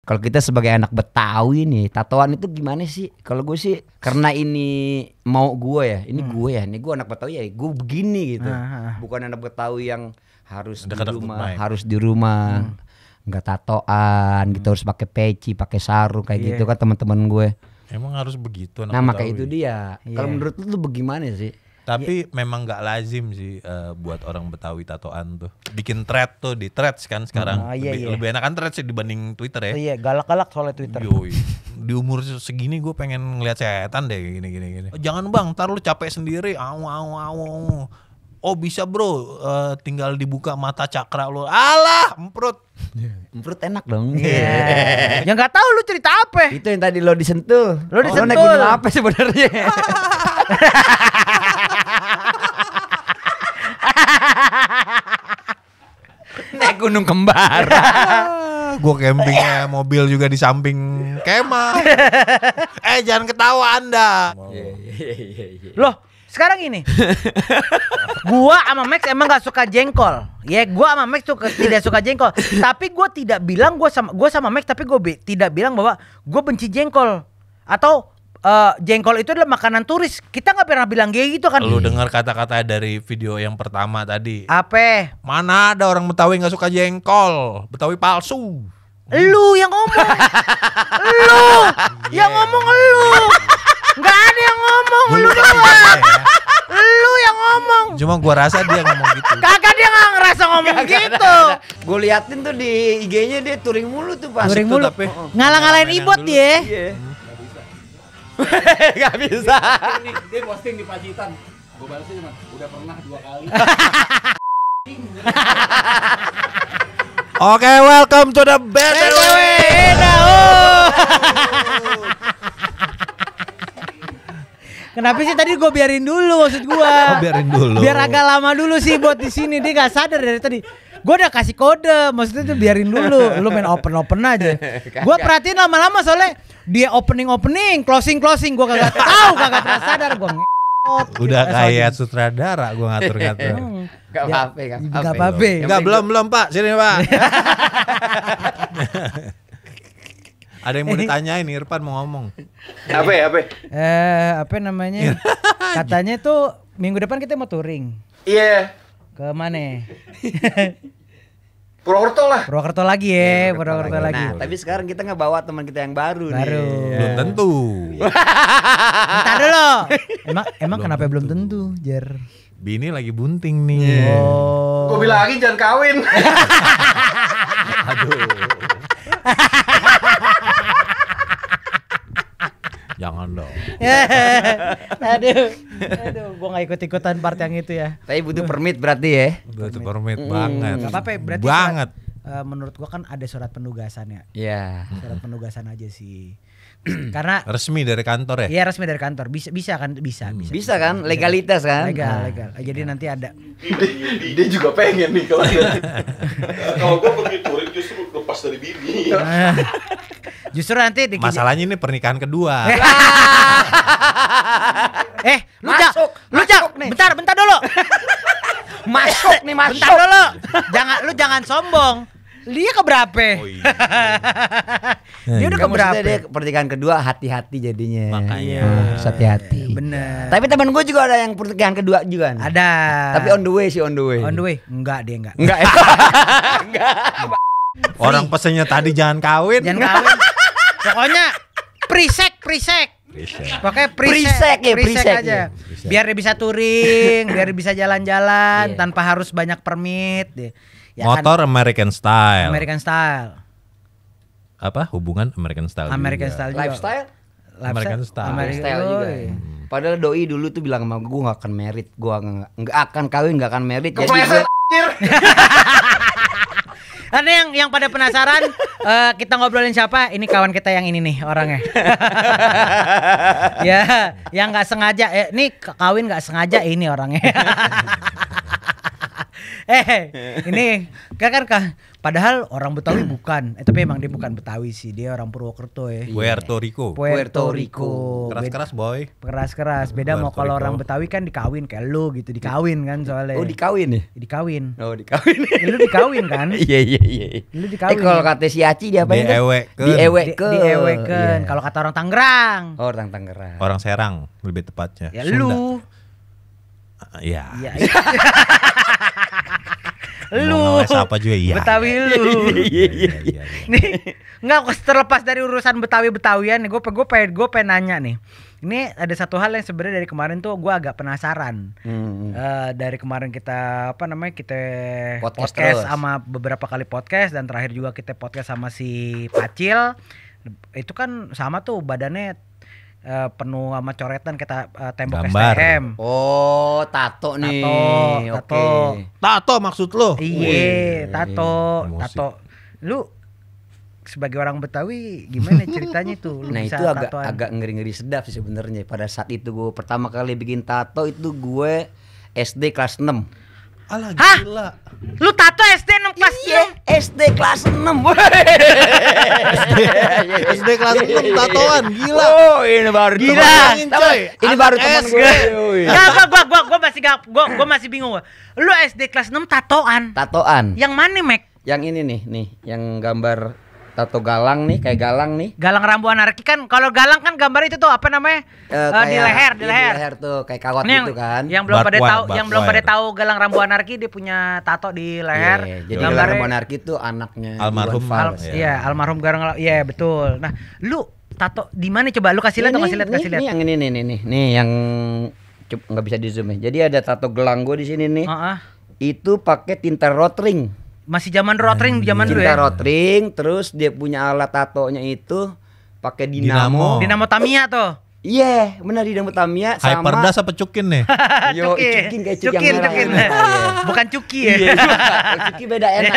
Kalau kita sebagai anak Betawi nih, tatoan itu gimana sih? Kalau gue sih karena ini mau gue ya, ini gue ya, ini gue anak Betawi ya, gue begini gitu. Bukan anak Betawi yang harus di rumah, nggak tatoan, gitu harus pakai peci, pakai sarung kayak gitu kan teman-teman gue. Emang harus begitu anak Nah Betawi? makanya itu dia. Kalau menurut lu tuh bagaimana sih? Tapi memang nggak lazim sih buat orang Betawi tatoan tuh. Bikin thread tuh di Threads kan sekarang. Lebih enakan Threads sih dibanding Twitter ya. Iya, galak-galak soalnya Twitter. Yoi. Di umur segini gue pengen ngeliat setan deh gini. Jangan bang, ntar lu capek sendiri. Oh bisa bro, tinggal dibuka mata cakra lu. Alah, emprut. Emprut enak dong. Ya nggak tahu lu cerita apa? Itu yang tadi lo disentuh. Lo disentuh. Naik gunung apa sebenarnya? Naik gunung kembar. Gue campingnya mobil juga di samping kemah. Jangan ketawa Anda. Loh, sekarang ini gua sama Max emang gak suka jengkol. Ya gua sama Max tuh tidak suka jengkol. Tapi gua tidak bilang gua sama Max, tapi gua tidak bilang bahwa gua benci jengkol. Atau jengkol itu adalah makanan turis. Kita nggak pernah bilang kayak gitu kan. Lu dengar kata-kata dari video yang pertama tadi. Apa? Mana ada orang Betawi nggak suka jengkol? Betawi palsu. Lu yang ngomong. Lu yang ngomong lu. Nggak ada yang ngomong. Lu doang. Lu yang ngomong. Cuma gua rasa dia ngomong gitu. Kagak, dia nggak ngerasa ngomong gitu. Gue liatin tuh di IG-nya dia touring mulu tuh pas. Touring mulu. Ngalah-ngalahin Ibot ya. Gak bisa. Dia posting di Pacitan. Gue balasnya cuma udah pernah 2 kali. Oke, welcome to the BTW. Kenapa sih tadi gue biarin dulu maksud gue? Biarin dulu. Biar agak lama dulu sih buat di sini, dia nggak sadar dari tadi. Gue udah kasih kode, maksudnya tuh biarin dulu. Lu main open aja. Gue perhatiin lama-lama soalnya dia opening, closing. Gue kagak tahu, kagak pernah sadar gue. Udah kayak sutradara gue ngatur-ngatur. Gak apa-apa. Gak apa-apa. Enggak, belum Pak. Sini Pak. Ada yang mau ditanyain, Irfan mau ngomong. Apa? Apa namanya? Katanya tuh minggu depan kita mau touring. Iya. Ke mana? Purwokerto lah. Purwokerto lagi ya, Purwokerto lagi. Nah, tapi sekarang kita ngebawa teman kita yang baru nih. Belum tentu. Bentar dulu. Emang kenapa belum tentu, Jer? Bini lagi bunting nih. Oh. Gue bilangin jangan kawin. Aduh. Jangan dong. Aduh, gue nggak ikut-ikutan part yang itu ya. Tapi butuh permit berarti ya. Butuh permit banget. Gak apa-apa, berarti banget. Menurut gue kan ada surat penugasannya. Iya. Surat penugasan aja sih. Karena resmi dari kantor ya? Iya, resmi dari kantor. Bisa kan? Bisa kan? Legalitas kan? Legal. Jadi nanti ada. Dia juga pengen nih kalau kalau gue pergi touring justru lepas dari bini. Justru nanti masalahnya ini pernikahan kedua. Lu bentar dulu. Masuk. Bentar dulu. Jangan sombong. Dia keberapa? Oh iya. Dia udah keberapa? Dia pernikahan kedua hati-hati jadinya. Makanya hati-hati. Bener. Tapi teman gue juga ada yang pernikahan kedua juga. Ada. Tapi on the way. On the way? Enggak, dia enggak. Enggak. Orang pesennya tadi jangan kawin. Pokoknya pre-sek. Pakai pre-sek aja. Biar dia bisa touring, biar dia bisa jalan-jalan tanpa harus banyak permit. Ya motor kan? American Style. Apa hubungan American Style? Style juga. Lifestyle juga. Padahal doi dulu tuh bilang sama gue gak akan merit, gue gak akan kawin, gak akan merit. Jadi gue Karena yang pada penasaran kita ngobrolin siapa? Ini kawan kita yang ini nih orangnya. Ya, yang nggak sengaja. Ini kawin nggak sengaja ini orangnya. Ini kan padahal orang Betawi bukan. Tapi emang dia bukan Betawi sih, dia orang Purwokerto ya. Puerto Rico. Puerto Rico. Keras-keras boy. Keras-keras. Beda mau Puerto kalau Rico. orang Betawi kan dikawin kayak lu gitu, dikawin kan soalnya. Oh dikawin ya? Dikawin. Oh dikawin. Lu dikawin kan? Iya. Lu dikawin. Kalau kata si Aci dia apa itu? Diewekeun. Diewekeun. Kalau kata orang Tangerang. Oh orang Tangerang. Orang Serang lebih tepatnya. Ya Sunda. lu. Iya. Iya. Mau ngeles apa juga iya. Betawi lu. Iya. Nih, enggak terlepas dari urusan Betawi-Betawian nih, gue pengen nanya nih. Ini ada satu hal yang sebenarnya dari kemarin tuh gue agak penasaran. Dari kemarin kita kita Podcast podcast terus. sama beberapa kali podcast dan terakhir juga kita podcast sama si Pacil. Itu kan sama tuh badannya penuh sama coretan kita tembok Gambar. STM. Oh tato nih. Tato. Oke. Tato maksud lo? Iya, tato. Emosi. Lu sebagai orang Betawi gimana ceritanya tuh? Lu Nah bisa itu tatoan? agak ngeri-ngeri sedap sih sebenarnya. Pada saat itu gue pertama kali bikin tato itu gue SD kelas 6. Alah Hah? gila. Lu tato SD 6 kelas Iya, SD kelas 6. SD kelas 6 tatoan gila. Oh, ini baru Gila. teman. Coy. Ini baru teman SD. gue. Gua masih bingung. Lu SD kelas 6 tatoan. Tatoan. Yang mana, Mek? Yang ini nih, yang gambar tato galang nih, kayak galang nih. Galang Rambu Anarki kan. Kalau galang kan gambar itu tuh apa namanya? Di leher, di Iya, leher. Di leher tuh kayak kawat Ini gitu kan. Yang belum pada Barbed tahu, wire, yang belum barbed pada wire. tahu Galang Rambu Anarki dia punya tato di leher. Iya, jadi Gambarnya- Galang Rambu Anarki itu anaknya Almarhum. Iwan Fals. Iya. Iya, almarhum Galang. Iya, betul. Nah, lu tato di mana coba? Lu kasih lihat dong, kasih lihat. Ini yang ini nih yang nggak bisa di zoom ya. Jadi ada tato gelang gue di sini nih. Heeh. Itu pakai tinta rotring. Masih zaman rotring zaman dulu Tinta ya. rotring, terus dia punya alat tatonya itu pakai dinamo. Dinamo Tamiya tuh. Iya, benar dinamo Tamiya sama Hyperdas apa cukin nih? Yo, cukin kayak cuk yang merah. Cukin. Bukan Cuki ya. Iya, kalau cuki beda enak.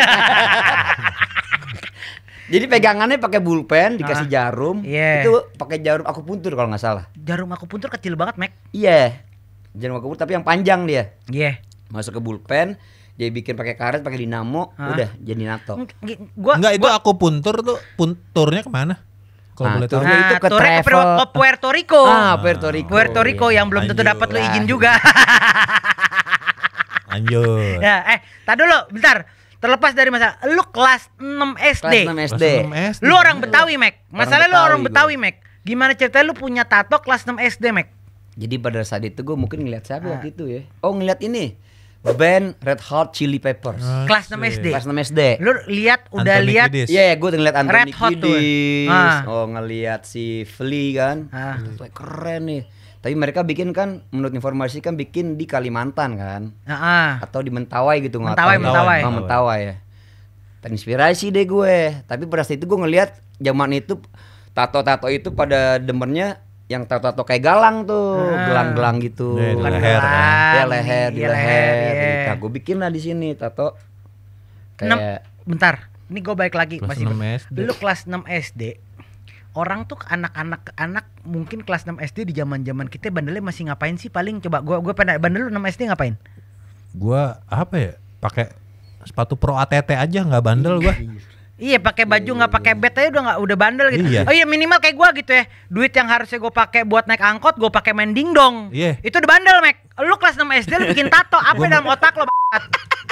Jadi pegangannya pakai bulpen, dikasih jarum. Iya. Itu pakai jarum akupuntur kalau nggak salah. Jarum akupuntur kecil banget, Mek. Iya. Jarum akupuntur tapi yang panjang dia. Iya. Masuk ke bulpen, dia bikin pakai karet, pakai dinamo, udah jadi nato. Enggak itu aku puntur tuh, punturnya kemana? Kalau Ah, boleh tahu. turnya itu ke turnya travel. ke Puerto Rico. Puerto Rico. Puerto Rico yang belum tentu Lanjut. dapat lu izin juga. Lanjut. Ya, tar dulu, bentar. Terlepas dari masalah, lu kelas 6 SD. Kelas 6 SD. Kelas 6 SD. Lu orang Betawi, Mek. Masalah lu orang Betawi Betawi, Mek. Gimana ceritanya lu punya tato kelas 6 SD, Mek? Jadi pada saat itu gue mungkin ngeliat siapa waktu itu ya. Oh ngeliat ini band Red Hot Chili Peppers. Kelas 6 SD. Kelas 6 SD. Lu lihat udah Anthony lihat Kiedis. Iya, gue ngeliat Anthony Red Hot tuh. Kiedis. Ah. Oh ngeliat si Flea kan. Wah, keren nih. Tapi mereka bikin kan menurut informasi kan bikin di Kalimantan kan. Heeh. Atau di Mentawai gitu nggak Mentawai, tahu. Mentawai. Oh, Mentawai ya. Terinspirasi deh gue. Tapi pada saat itu gue ngeliat zaman itu tato-tato itu pada demennya yang tato-tato kayak galang tuh, gelang-gelang gitu. Di Bukan leher kan. Ya leher, di Iya, leher. iya. Nah, gue bikin lah di sini tato kayak Bentar, ini gue balik lagi Kelas masih 6 SD. Lu kelas 6 SD. Orang tuh anak mungkin kelas 6 SD di zaman-zaman kita bandelnya masih ngapain sih paling coba gue pengen bandel lu 6 SD ngapain? Gua apa ya? Pakai sepatu Pro ATT aja nggak bandel gua. Iya pakai baju nggak pakai bet aja udah bandel gitu. Iya. Oh iya minimal kayak gua gitu ya. Duit yang harusnya gue pakai buat naik angkot gue pakai main dingdong. Iya. Itu udah bandel, Mek. Lu kelas 6 SD lu bikin tato apa dalam otak lo?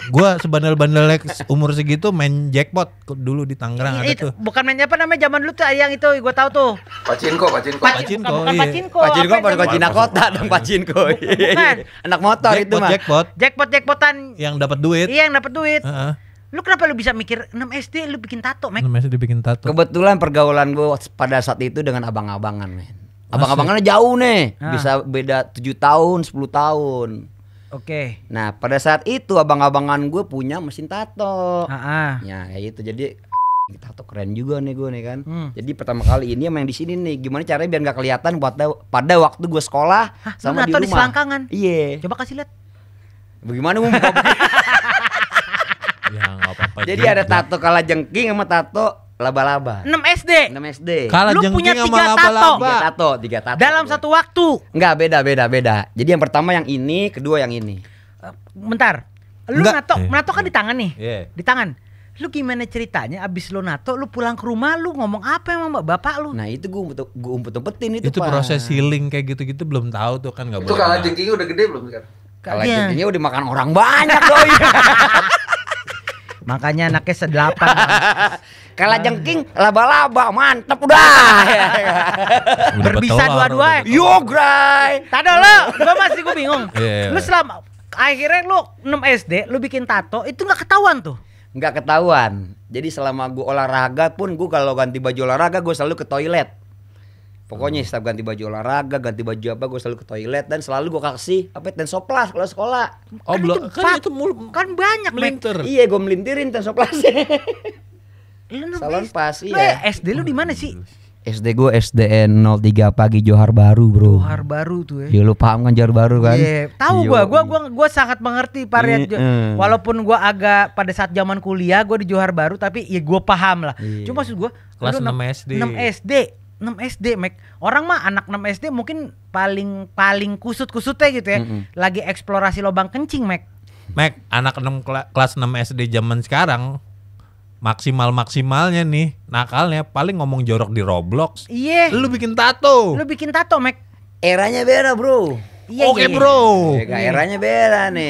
Gua sebandel-bandelnya umur segitu main jackpot dulu di Tangerang ada Itu tuh. bukan main apa namanya zaman dulu tuh yang itu gue tahu tuh. Pacinko. Bukan Pacinko, iya. Pacinko. Pacinko apa pada namanya? Cina kota dong Pacinko. Bukan. Anak motor itu mah. Jackpot Jackpotan yang dapat duit. iya yang dapat duit. Heeh. Lu kenapa lu bisa mikir 6 SD lu bikin tato, Mek? Namanya dibikin tato. Kebetulan pergaulan gue pada saat itu dengan abang-abangan, men. Abang-abangannya jauh nih, bisa beda 7 tahun, 10 tahun. Oke. Nah, pada saat itu abang-abangan gue punya mesin tato. Heeh. Ya, kayak itu. Jadi tato keren juga nih gue nih kan. Jadi Hmm. pertama kali ini emang di sini nih. Gimana caranya biar nggak kelihatan pada waktu gue sekolah Hah, sama lu nato di di rumah. selangkangan? Iya. Coba kasih lihat. Bagaimana mau buka? Ya nggak apa-apa. Jadi juga. ada tato kalajengking sama tato laba-laba. 6 SD. 6 SD. Kala Lu jengking punya sama 3 laba-laba. Tiga tato. Dalam satu waktu. Enggak, beda. Jadi yang pertama yang ini, kedua yang ini. Bentar. Lu Enggak. nato kan di tangan nih. Iya. Di tangan. Lu gimana ceritanya abis lu nato, lu pulang ke rumah, lu ngomong apa emang bapak lu? Nah itu gue umpet-umpetin Itu Pak. proses healing kayak gitu-gitu belum tahu tuh kan nggak Itu boleh. kalah jengkingnya udah gede belum kan? Kalau Iya. jadinya udah makan orang banyak doi. Makanya anaknya 8. Kalah jengking laba-laba mantep udah. Udah Berbisa betelor, dua-duanya. udah. Yo gray. Tado lo, gue bingung. Iya. Lu selama akhirnya lu 6 SD lu bikin tato itu nggak ketahuan tuh. Nggak ketahuan. Jadi selama gue olahraga pun gue kalau ganti baju olahraga gue selalu ke toilet. Pokoknya setiap ganti baju olahraga, ganti baju apa gue selalu ke toilet dan selalu gue kasih tensoplas kalau sekolah. Oh belum kan itu Kan banyak melintir. Iya gue melintirin tensoplasnya. Lu Salon pas Lu iya. SD lu di mana sih? SD gue SDN 03 pagi Johar Baru bro. Johar Baru tuh ya. Ya lu paham kan Johar Baru kan? Iya, tahu gua sangat mengerti Pariat. Walaupun gua agak pada saat zaman kuliah gua di Johar Baru tapi ya gua paham lah. Iya. Cuma maksud gua Kelas lu 6 SD. 6 SD, Mek. Orang mah anak 6 SD mungkin paling kusut-kusutnya gitu ya. Lagi eksplorasi lubang kencing, Mek. Mek, anak kelas 6 SD zaman sekarang maksimalnya nih nakalnya paling ngomong jorok di Roblox. Iya. Lu bikin tato. Lu bikin tato, Mek. Eranya beda bro. Iya, Oke, iya, iya. bro. Eranya beda nih.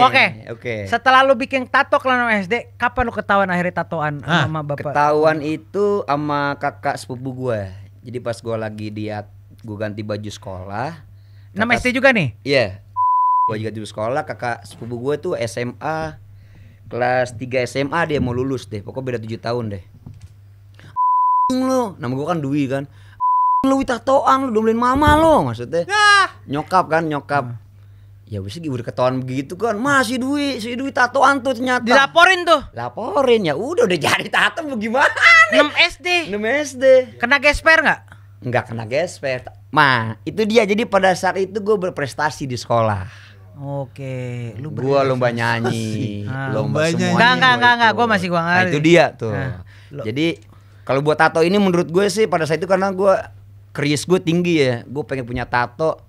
Oke. Setelah lu bikin tato kelas 6 SD, kapan lu ketahuan akhirnya tatoan sama bapak? Ketahuan itu sama kakak sepupu gue. Jadi pas gue lagi gue ganti baju sekolah. 6 SD juga nih? Iya. Gue juga ganti baju sekolah, kakak sepupu gue tuh SMA kelas 3 SMA dia mau lulus deh. Pokoknya beda 7 tahun deh. Lu, nama gue kan Dwi kan. Lu tatoan lu domelin mama lo maksudnya. Nyokap. Ya wis udah ketahuan begitu kan. Masih si Dwi tatoan tuh ternyata. Dilaporin tuh. Laporin ya udah jadi tato bagaimana? 6 SD. 6 SD. Kena gesper nggak? Enggak kena gesper. Itu dia. Jadi pada saat itu gue berprestasi di sekolah. Oke, lu Gua lomba nyanyi, lomba nyanyi. semuanya. Enggak, gua masih Nah, ngerti. itu dia tuh. Nah, Jadi kalau buat tato ini menurut gue sih pada saat itu karena gue keris gue tinggi ya, gue pengen punya tato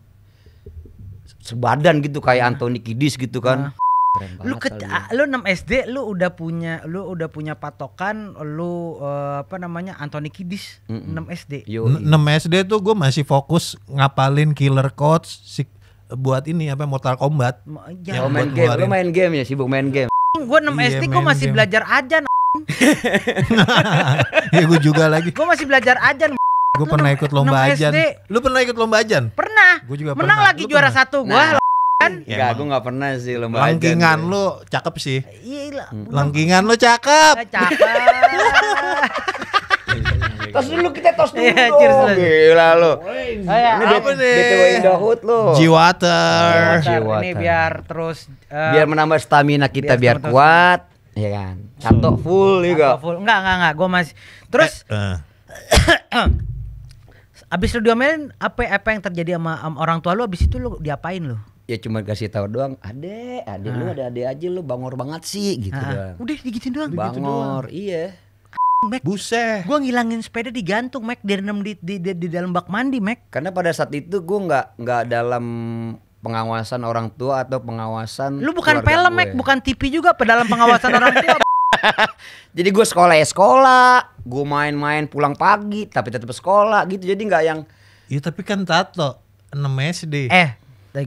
sebadan gitu kayak Anthony Kiedis gitu kan. Keren banget. Lu 6 SD lu udah punya patokan lu Anthony Kiedis 6 SD. 6 SD tuh gue masih fokus ngapalin killer codes buat ini Mortal Kombat. Oh, main game, lu main game ya, sibuk main game. Gue 6 SD gue masih belajar ajan. Ya gue juga lagi. Gue masih belajar ajan. Gue pernah ikut lomba 6 ajan. SD. Lu pernah ikut lomba ajan? Pernah. Gue juga Menang pernah. lagi Lu juara pernah? 1 gua kan. Enggak, gue gak pernah sih lomba ajan. Langkingan lu cakep sih. Iya. Langkingan lu cakep. Cakep. Tos dulu kita tos dulu. Iya, cheers dong. dulu. Gila lu. Ini Apa nih? BTW Indohood lu. G-Water. Ini biar terus Biar menambah stamina kita biar terus- kuat. Ya kan. Tato full juga. full. Enggak. Gue masih terus abis lu diomelin apa yang terjadi sama orang tua lu abis itu lu diapain lu? Ya cuma kasih tahu doang, adek lu ada adek aja lu bangor banget sih gitu doang. Udah digituin doang. Bangor, iya. Buset. Gue ngilangin sepeda digantung, Mac, di dalam bak mandi, Mac. Karena pada saat itu gue nggak dalam pengawasan orang tua atau pengawasan. Lu bukan keluarga film, gue. Mac, bukan TV juga dalam pengawasan orang tua. Jadi gue sekolah, gue main-main pulang pagi tapi tetap sekolah gitu. Jadi nggak yang Iya tapi kan tato 6 SD.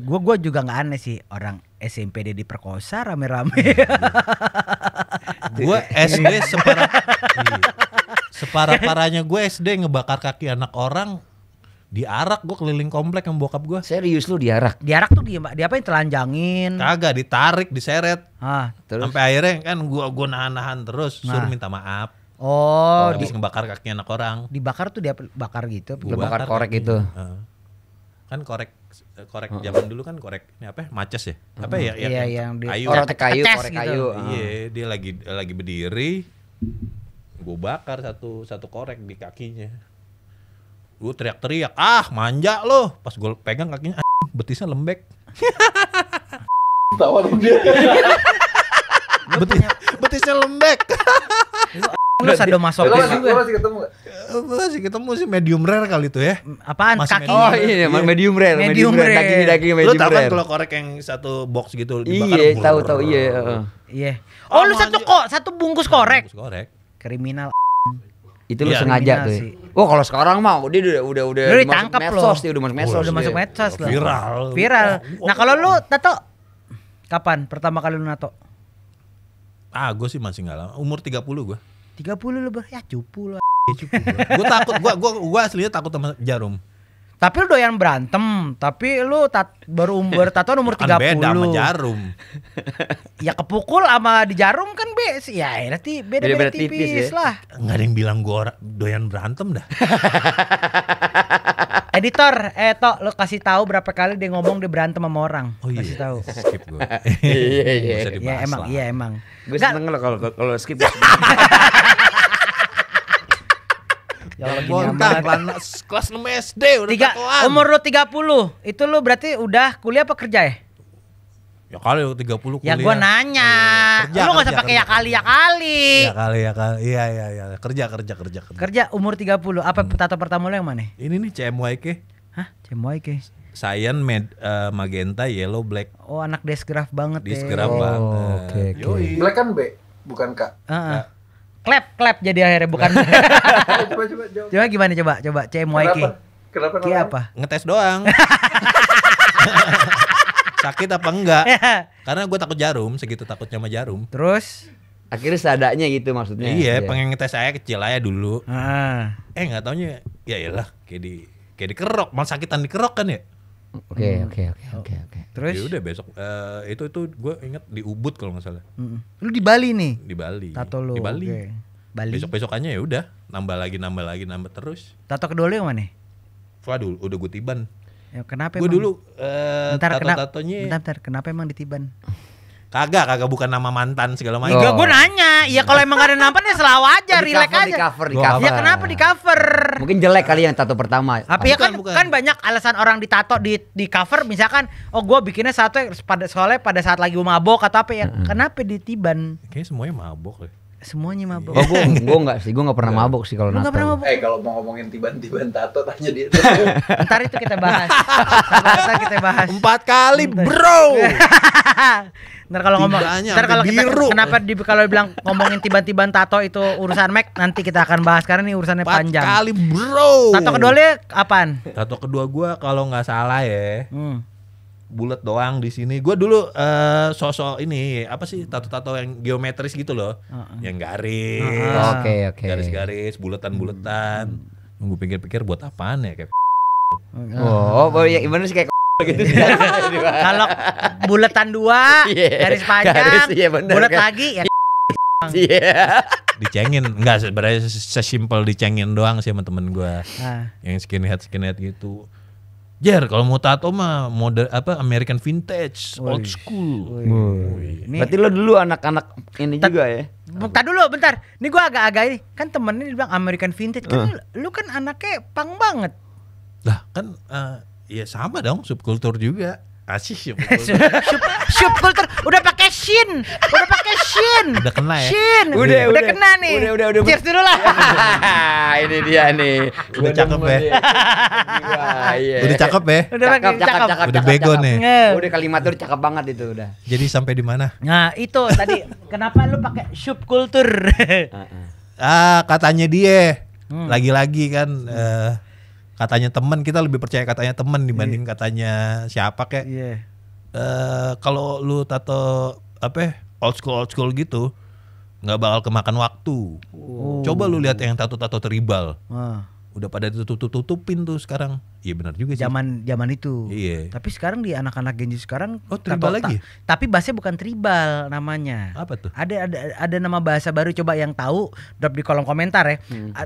Gue juga nggak aneh sih orang SMP dia diperkosa rame-rame. Gue SD separah-parahnya gue SD ngebakar kaki anak orang, diarak gue keliling komplek sama bokap gue. serius lu diarak. Diarak tuh dia apa yang telanjangin. Kagak, ditarik, diseret. Terus Sampai akhirnya kan gue nahan terus, suruh minta maaf. Oh, Habis ngebakar kaki anak orang. dibakar tuh dia bakar gitu. Lu bakar korek itu. Kan korek zaman dulu kan korek ini apa? Maces ya? Apa ya? Iya, yang di- kayu. Korek kayu, Keces korek gitu. kayu. Iya, dia lagi berdiri. Gue bakar satu korek di kakinya. Gue teriak-teriak, manja lo. Pas gue pegang kakinya, betisnya lembek. Tawa dong dia. Betisnya lembek. Lu sadomasokis juga. Lu masih ketemu gak? Masih ketemu sih medium rare kali itu ya. Apaan? Masih Kaki. Oh iya, medium rare, Medium rare. daging Lu medium tau kan rare. kalau korek yang satu box gitu dibakar. Iya, tahu iya. Iya. Oh, lu satu bungkus korek. Bungkus korek. Kriminal. Itu lu Iya, sengaja kriminal tuh. sih. Oh, kalau sekarang mah dia udah Lu masuk ditangkap medsos, loh. dia udah masuk medsos. Udah masuk dia. medsos loh. Viral. Nah, kalau lu tato kapan pertama kali lu nato? Gue sih masih nggak lama. Umur 30 gue. 30 lu ya cupu lu. Gue takut. Gue aslinya takut sama jarum. Tapi lu doyan berantem, tapi lu baru bertatoan umur 30. Kan beda sama jarum. Ya kepukul sama di jarum kan ya nanti beda-beda tipis ya. lah. Nggak ada yang bilang gue doyan berantem dah. Editor, Tok, lu kasih tahu berapa kali dia ngomong dia berantem sama orang. Oh iya. Kasih tahu. Skip gue. Iya. Ya emang. Gue Nggak, seneng lo kalau skip. ya Allah, gini Bontak, amat. kelas 6 SD udah tatoan. Umur lu 30, itu lu berarti udah kuliah apa kerja ya? Ya kali 30 kuliah. Ya gua nanya. Kerja, Lu gak usah kerja, pakai kerja. ya kali. Ya kali. Iya. Kerja. Kerja umur 30. Apa tato pertama lu yang mana? Ini nih CMYK. Hah? CMYK. Cyan, magenta, yellow, black. Oh, anak desgraf banget ya. Disgraf Oh, banget. oke. Yoi. Black kan B, bukan K. Heeh. Klep jadi akhirnya bukan. Coba jawab. Coba gimana coba CMYK. Kenapa Ki namanya? apa? Ngetes doang. Sakit apa enggak? Karena gue takut jarum, segitu takutnya sama jarum. Terus Akhirnya seadanya gitu maksudnya. Iya, pengen ngetes saya kecil aja dulu. Heeh. Nggak taunya, ya iyalah kayak dikerok, malah sakitan dikerok kan ya. Oke. Terus Ya udah besok itu gue inget di Ubud kalau nggak salah. lu di Bali nih. Di Bali. Tato lu. Di Bali. Oke. Bali. Besok-besokannya ya udah nambah terus. Tato kedua lu yang mana? Waduh, udah gue tiban. Ya, kenapa Gue emang? dulu Bentar, tato-tatonya kenapa emang ditiban? kagak bukan nama mantan segala macam. Enggak, gue nanya. Ya kalau emang gak ada nampan ya selalu aja, relax aja. Di cover. Ya kenapa di cover? Mungkin jelek kali yang tato pertama. Tapi ya Bukan. kan banyak alasan orang ditato di cover, misalkan gue bikinnya satu soalnya pada saat lagi mabok atau apa ya. Kenapa ditiban? Kayaknya semuanya mabok ya. Semuanya mabok. Oh, gue enggak sih, gue enggak pernah mabok sih kalau Lu nggak pernah nato. mabok? Kalau mau ngomongin tiban-tiban tato tanya dia. Ntar itu kita bahas. Ntar kita bahas. 4 kali bro. Ntar kalau ngomong, Tibanya ntar kalau sampai kita biru. kenapa kalau bilang ngomongin tiban-tiban tato itu urusan Mac, nanti kita akan bahas karena ini urusannya 4 panjang. kali bro. Tato kedua lu apaan? Tato kedua gue kalau nggak salah ya bulat doang di sini. Gue dulu sosok ini apa sih tato-tato yang geometris gitu loh, yang garis, Oke. garis-garis, buletan-buletan. Gue pikir-pikir buat apaan ya kayak. Oh, ya gimana sih kayak gitu sih. Kalau buletan 2, Iya, garis panjang, garis, iya bener, bulat kan. lagi ya. Iya. Dicengin enggak sebenarnya sesimpel dicengin doang sih sama temen gue Nah, yang skinhead gitu. Jer, kalau mau tato mah model apa American vintage, old school. ini Berarti lo dulu anak-anak ini juga ya. bentar. Ini gua agak-agak ini. Kan temennya dibilang American vintage kan lu kan anaknya punk banget. Lah kan ya sama dong subkultur juga. Asih subkultur. Subkultur udah pakai shin. Udah kena ya? Shin. Udah kena nih. Udah. Cheers dulu lah. Ini dia nih. Udah cakep ya. Iya. Udah cakep ya. Udah pakai cakep. Udah bego nih. Udah kalimat tuh cakep banget itu udah. Jadi sampai di mana? Nah, itu tadi kenapa lu pakai subkultur? Katanya dia lagi-lagi kan katanya teman, kita lebih percaya katanya teman dibanding katanya siapa kayak. Iya. Kalau lu tato apa old school gitu nggak bakal kemakan waktu. Coba lu lihat yang tato tribal. Udah pada tutupin tuh sekarang. Iya benar juga sih. Zaman itu. Iya. Tapi sekarang di anak-anak Gen Z sekarang tribal lagi? Tapi bahasanya bukan tribal namanya. Apa tuh? Ada nama bahasa baru, coba yang tahu drop di kolom komentar ya.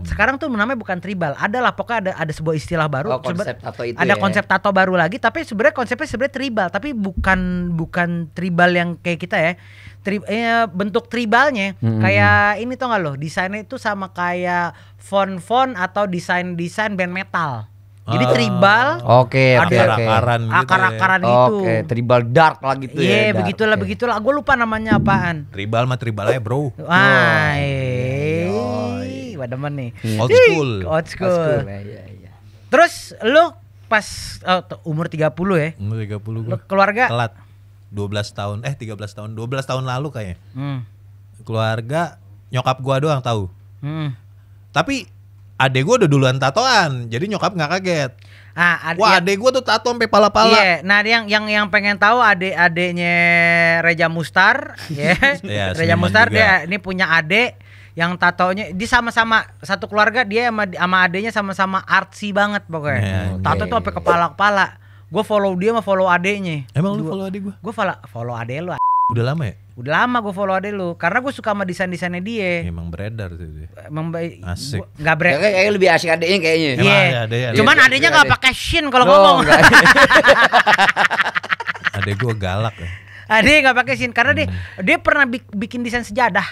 Sekarang tuh namanya bukan tribal. Adalah pokoknya ada sebuah istilah baru. Oh, konsep tato itu ada ya. konsep tato baru lagi, tapi sebenarnya konsepnya sebenarnya tribal, tapi bukan tribal yang kayak kita ya. Bentuk tribalnya kayak ini, tau gak lo, desainnya itu sama kayak font atau desain band metal. Jadi tribal, Oke. Akar-akaran gitu. akar-akaran gitu. Oke, tribal dark lah gitu ya. Iya, begitulah. Gue lupa namanya apaan. Tribal mah tribal aja, bro. Wah, Gua demen nih. Old school. Old school. Iya. Terus lu pas umur 30 ya? Umur 30 Lu gue. keluarga? Telat. 13 tahun. 13 tahun. 12 tahun lalu kayaknya. Keluarga nyokap gua doang tahu. Tapi adek gua udah duluan tatoan. Jadi nyokap nggak kaget. Wah, adek gua tuh tato sampai pala-pala. Iya, nah yang pengen tahu adeknya Reja Mustar, ya. Iya, Reja seniman Mustar juga. dia ini punya adek yang tatonya dia sama-sama satu keluarga, dia sama adeknya sama-sama artsy banget pokoknya. Iya, Tato tuh sampai kepala-kepala. Gue follow dia sama follow adeknya. Emang lu follow adek gua? Gue follow adek lu. Udah lama ya? Udah lama gue follow adek lu karena gue suka sama desainnya dia. Emang beredar tuh dia. Emang baik. Asik. Nggak Kayak lebih asik adeknya kayaknya. Iya. Emang ada adek. Cuman Iya, adeknya iya, nggak adek. pakai shin kalau ngomong. Adek gua galak ya. Adek nggak pakai shin karena dia pernah bikin desain sejadah.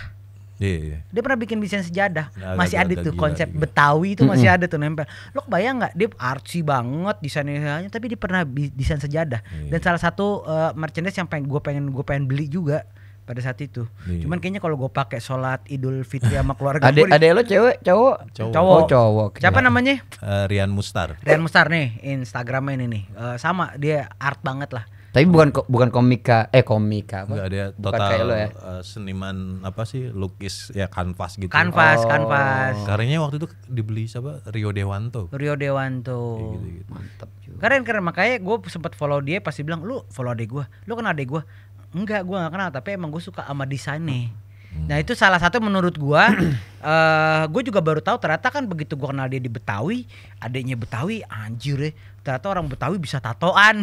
Iya. Dia pernah bikin desain sejadah. Agak- Masih ada agak tuh gila konsep juga. Betawi itu masih ada tuh nempel. Lo kebayang nggak dia artsy banget desainnya, tapi dia pernah desain sejadah. Dan salah satu merchandise yang gue pengen beli juga pada saat itu. Iya. Cuman kayaknya kalau gue pakai sholat Idul Fitri sama keluarga Adek lo cewek, cowok? Cowok. Oh, cowok. Siapa namanya? Rian Mustar. Rian Mustar nih, Instagramnya ini nih. Sama dia art banget lah. Tapi bukan komika apa? Enggak, dia Bukan total kayak lo ya. Seniman apa sih, lukis ya kanvas gitu. Kanvas. Karyanya waktu itu dibeli siapa? Rio Dewanto. Rio Dewanto. Gitu. Mantap juga. Keren makanya gue sempat follow dia, pasti bilang lu follow adek gue, lu kenal adek gue? Enggak, gue nggak kenal, tapi emang gue suka sama desainnya. Nah itu salah satu menurut gue. Gue juga baru tahu ternyata kan begitu gue kenal dia di Betawi, adeknya Betawi, anjir ya, ternyata orang Betawi bisa tatoan.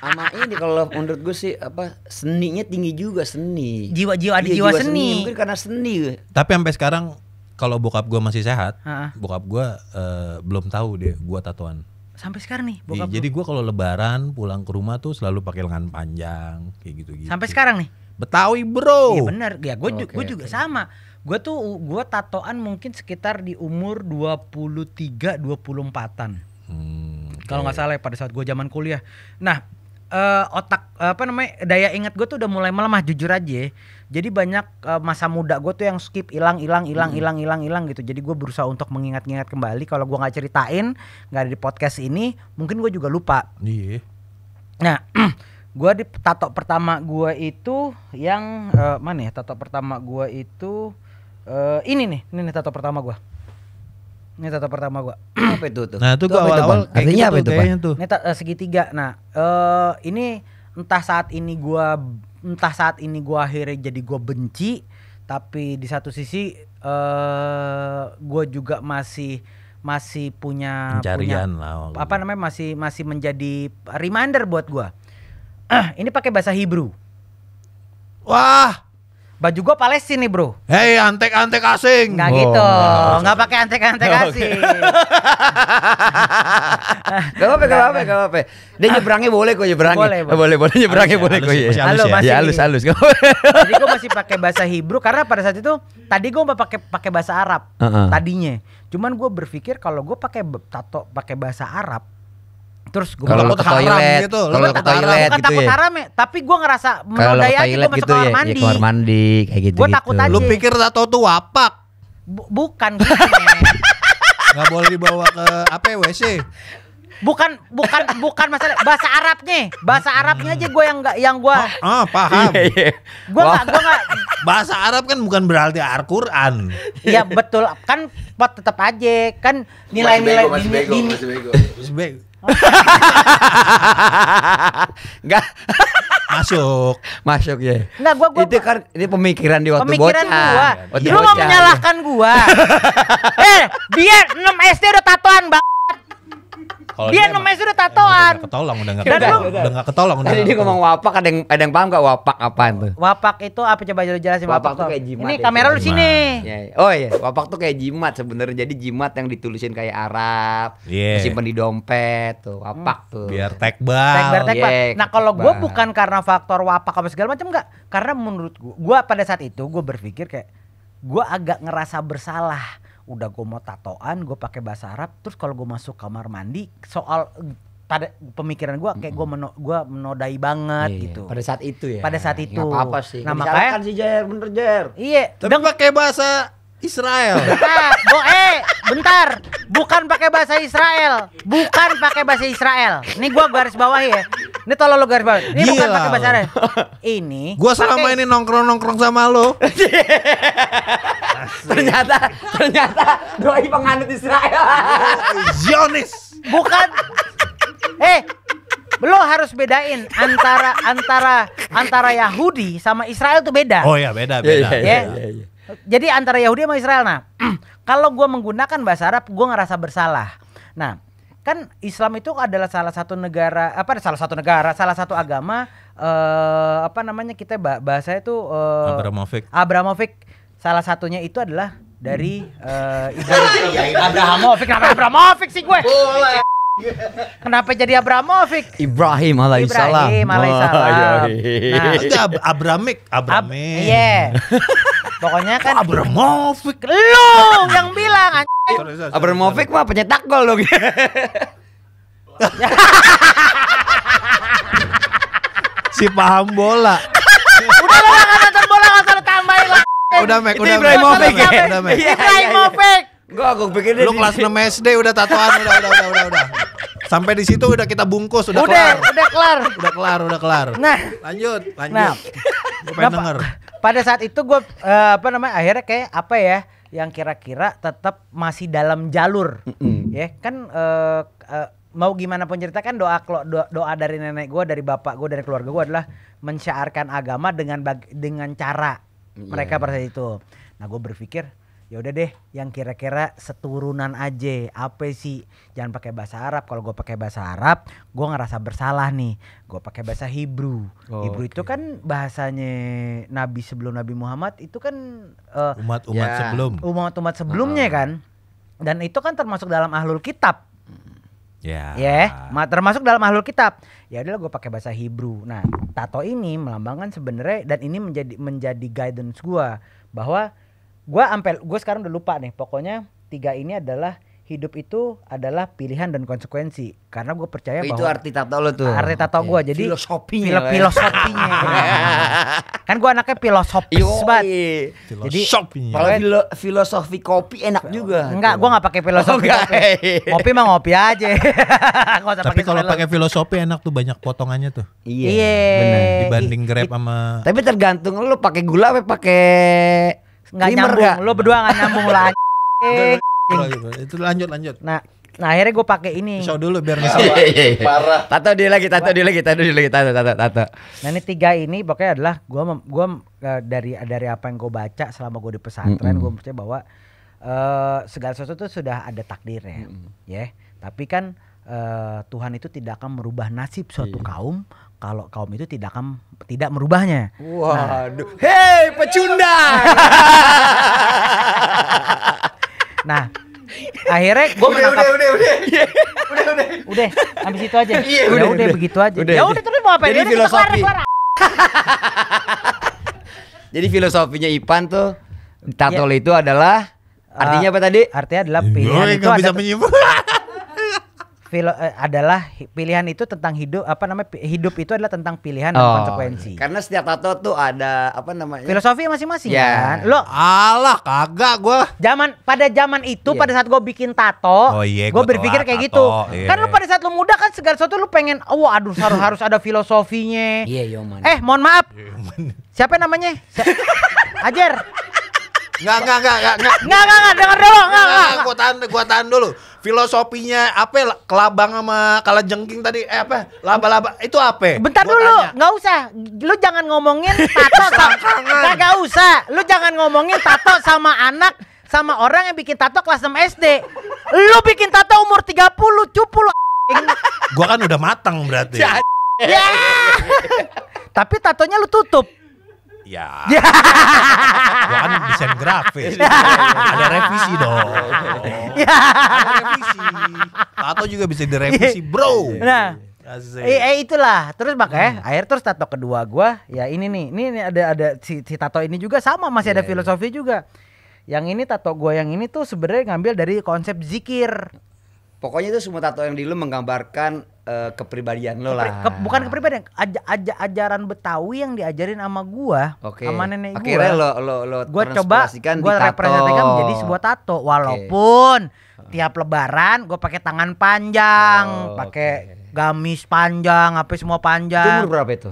Sama ini kalau menurut gue sih apa seninya tinggi juga seni. Jiwa ada Iya, jiwa seni. Mungkin karena seni. Tapi sampai sekarang kalau bokap gua masih sehat, Ha-ha. bokap gua belum tahu dia gua tatoan. Sampai sekarang nih bokap Jadi gua kalau lebaran pulang ke rumah tuh selalu pakai lengan panjang kayak gitu-gitu. sampai sekarang nih. Betawi, bro. Iya benar, ya gue Oke, juga sama. Gue tatoan mungkin sekitar di umur 23-24an. Kalau nggak salah ya, pada saat gue zaman kuliah. Nah, daya ingat gue tuh udah mulai melemah, jujur aja. Jadi banyak masa muda gue tuh yang skip, hilang gitu. Jadi gue berusaha untuk mengingat-ingat kembali. Kalau gue nggak ceritain, nggak ada di podcast ini, mungkin gue juga lupa. Iya. Nah, gue di tato pertama gue itu yang mana ya? Tato pertama gue itu ini nih tato pertama gue. Ini tato pertama gue. Apa itu tuh? Nah, itu gua apa itu, awal-awal Bang? Artinya apa itu, Pak? kayaknya tuh. Ini segitiga. Nah, ini entah saat ini gue akhirnya jadi gue benci, tapi di satu sisi gue juga masih punya Pencarian lah. apa namanya masih menjadi reminder buat gue. Ini pakai bahasa Hebrew. Wah, Baju gue Palestina nih bro. hei antek-antek asing. Nggak gitu, nggak pakai antek-antek asing. Gak apa-apa. Dia nyebrangnya boleh kok nyebrangnya. Boleh. Boleh nyebrangnya boleh kok Halus, ya. masih halus ya? Masih. Ya halus. Jadi gue masih pakai bahasa Hebrew karena pada saat itu tadi gue mau pakai bahasa Arab tadinya. Cuman gue berpikir kalau gue pakai tato pakai bahasa Arab, terus gue Kalau lo takut ke haram toilet, gitu, lo kalau lo ke takut haram. toilet bukan gitu takut ya. haram ya, tapi gue ngerasa Kalau lo menodai ke aja gue toilet masuk gitu kamar ya, mandi. kamar mandi kayak gitu. Gue takut aja. Lu pikir tato tuh wapak? Bukan gitu, men. Nggak boleh dibawa ke apa ya, WC? bukan masalah bahasa Arabnya aja gue yang gue Paham. gue nggak Bahasa Arab kan bukan berarti Al-Quran. ya betul kan tetap aja kan nilai-nilai masih bego. Enggak masuk ya. Nggak, gua Itu kan ini pemikiran di waktu pemikiran bocah. gua. Waktu Lu mau bocah. menyalahkan gua. Dia 6 SD udah tatoan, Bang. Kalau Dia emang- 6 SD udah tatoan. udah nggak Dan ketolong, lu- udah nggak ketolong. Tadi dia ngomong wapak, ada yang paham gak wapak apaan tuh? Wapak itu apa, coba jelasin Wapak tuh tuh. kayak jimat Ini ya, kamera lu jimat. sini. Ya, oh iya, wapak tuh kayak jimat sebenarnya. Jadi jimat yang ditulisin kayak Arab, Iya. simpen di dompet tuh, wapak tuh. Biar tekbal. Tekbar. Iya, Nah kalau gue Bang. bukan karena faktor wapak apa segala macam enggak, karena menurut gue pada saat itu gue berpikir kayak gue agak ngerasa bersalah. Udah gue mau tatoan, gue pakai bahasa Arab, terus kalau gue masuk kamar mandi soal pada pemikiran gue kayak gue menodai banget Iya, gitu. Pada saat itu ya. Pada saat itu. Nggak apa-apa sih. Nah, Nggak makanya- disalahkan sih Jer, bener Jer. Iya, Tapi pakai bahasa Israel. Bentar. Bukan pakai bahasa Israel. Bukan pakai bahasa Israel. Ini gua garis bawahi ya. Ini tolong lo garis bawahi. Ini bukan pakai bahasa Israel. Ini Gua selama ini nongkrong sama lo. Ternyata doi penganut Israel. Zionis. bukan. Lo harus bedain antara Yahudi sama Israel tuh beda. Oh ya, beda. Ya. Jadi antara Yahudi sama Israel. Nah, kalau gue menggunakan bahasa Arab, gue ngerasa bersalah. Nah, kan Islam itu adalah salah satu agama. Kita bahasanya itu Abramovich. Salah satunya itu adalah dari Abramovich. Kenapa Abramovich sih gue? Kenapa jadi Abramovich? Ibrahim alaihissalam. Nah, Abramik. Iya. Pokoknya kan Abramovich. Lu yang bilang Abramovich mah pencetak gol dong. Si paham bola. Udah lo nggak nonton bola nggak usah tambahin lah. Udah Ibrahimovic. Ibrahimovic. Gue pikir Lu kelas 6 SD udah tatoan udah. Sampai di situ udah kita bungkus udah kelar. Udah kelar. Nah, lanjut. Nah, Gue pengen denger. Pada saat itu gue akhirnya kayak apa ya yang kira-kira tetap masih dalam jalur. Ya kan mau gimana pun cerita kan doa dari nenek gue, dari bapak gue, dari keluarga gue adalah mensyiarkan agama dengan cara mereka pada saat itu. Nah, gue berpikir ya udah deh yang kira-kira seturunan aja, apa sih, jangan pakai bahasa Arab. Kalau gue pakai bahasa Arab gue ngerasa bersalah nih. Gue pakai bahasa Hebrew. Hebrew itu kan bahasanya Nabi sebelum Nabi Muhammad, itu kan umat sebelumnya kan, dan itu kan termasuk dalam ahlul kitab. Termasuk dalam ahlul kitab. Ya udahlah gue pakai bahasa Hebrew. Nah, tato ini melambangkan sebenarnya, dan ini menjadi guidance gue bahwa gue sekarang udah lupa nih. Pokoknya 3 ini adalah hidup itu adalah pilihan dan konsekuensi. Karena gue percaya bahwa itu arti tato lo tuh. Arti tato gue. Jadi filosofinya. Kan gue anaknya filosofis banget. Jadi kalau filosofi kopi enak juga. Enggak, gue nggak pakai filosofi kopi. Ngopi mah ngopi aja. Tapi kalau pakai filosofi enak tuh, banyak potongannya tuh. Iya. Benar. Dibanding Grab sama. Tapi tergantung lo pakai gula apa pakai nggak nyambung. Lo berdua nggak nyambung lah. Itu lanjut. Nah akhirnya gue pakai ini. Show dulu biar nggak Parah. Tato dia lagi. Tato. Nah ini 3 ini pokoknya adalah gue dari apa yang gue baca selama gue di pesantren, gue percaya bahwa segala sesuatu itu sudah ada takdirnya, ya. Tapi kan Tuhan itu tidak akan merubah nasib suatu kaum kalau kaum itu tidak merubahnya. Waduh. Hei pecundang. Nah, akhirnya gue menangkap. Udah, habis itu aja. Udah begitu aja. Ya udah terus mau apa? Jadi filosofi. Jadi filosofinya Ipan tuh tato itu adalah artinya apa tadi? Artinya adalah pilihan itu adalah pilihan itu tentang hidup, hidup itu adalah tentang pilihan dan konsekuensi. Karena setiap tato tuh ada filosofi masing-masing kan. Lo kagak gua. Pada zaman itu pada saat gue bikin tato, gue berpikir kayak gitu. Kan lu pada saat lu muda kan segala sesuatu lu pengen harus ada filosofinya. Mohon maaf. Siapa namanya? Ajar. Enggak. Dengar dulu. Gua tahan dulu. Filosofinya apa? Kelabang sama kalajengking tadi laba-laba itu apa? Bentar dulu, nggak usah. Lu jangan ngomongin tato nggak usah. Lu jangan ngomongin tato sama orang yang bikin tato kelas 6 SD. Lu bikin tato umur 30, cupu lu. Gua kan udah matang berarti. Ya. Tapi tatonya lu tutup. Ya. Gua kan desain grafis. Ada revisi dong. Ada revisi. Tato juga bisa direvisi, bro. Nah, itulah. Terus makanya terus tato kedua gua ya ini nih. Ini ada si tato ini juga sama, masih ada filosofi juga. Yang ini tato gua yang ini tuh sebenarnya ngambil dari konsep zikir. Pokoknya itu semua tato yang di lu menggambarkan kepribadian lo lah. Bukan kepribadian, ajaran Betawi yang diajarin sama gua, Oke. sama nenek gua. Akhirnya lo Gua coba transformasikan gua di tato. representasikan menjadi sebuah tato, walaupun tiap lebaran gua pakai tangan panjang, pakai gamis panjang, apa semua Itu panjang. umur berapa itu?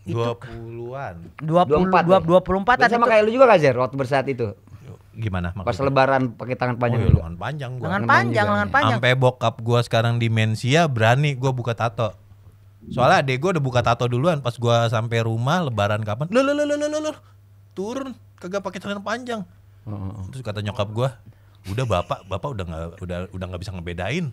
20-an. 24 Sama kayak lu juga gak Zer waktu bersaat itu? Gimana Pas maksudnya? lebaran pakai tangan panjang Oh, dulu. lengan panjang gua. lengan panjang, juga, lengan ya. panjang. Sampai bokap gua sekarang demensia berani gua buka tato. Soalnya adek gua udah buka tato duluan pas gua sampai rumah lebaran kapan. Loh. Turun kagak pakai celana panjang. Terus kata nyokap gua, "Udah bapak udah nggak bisa ngebedain."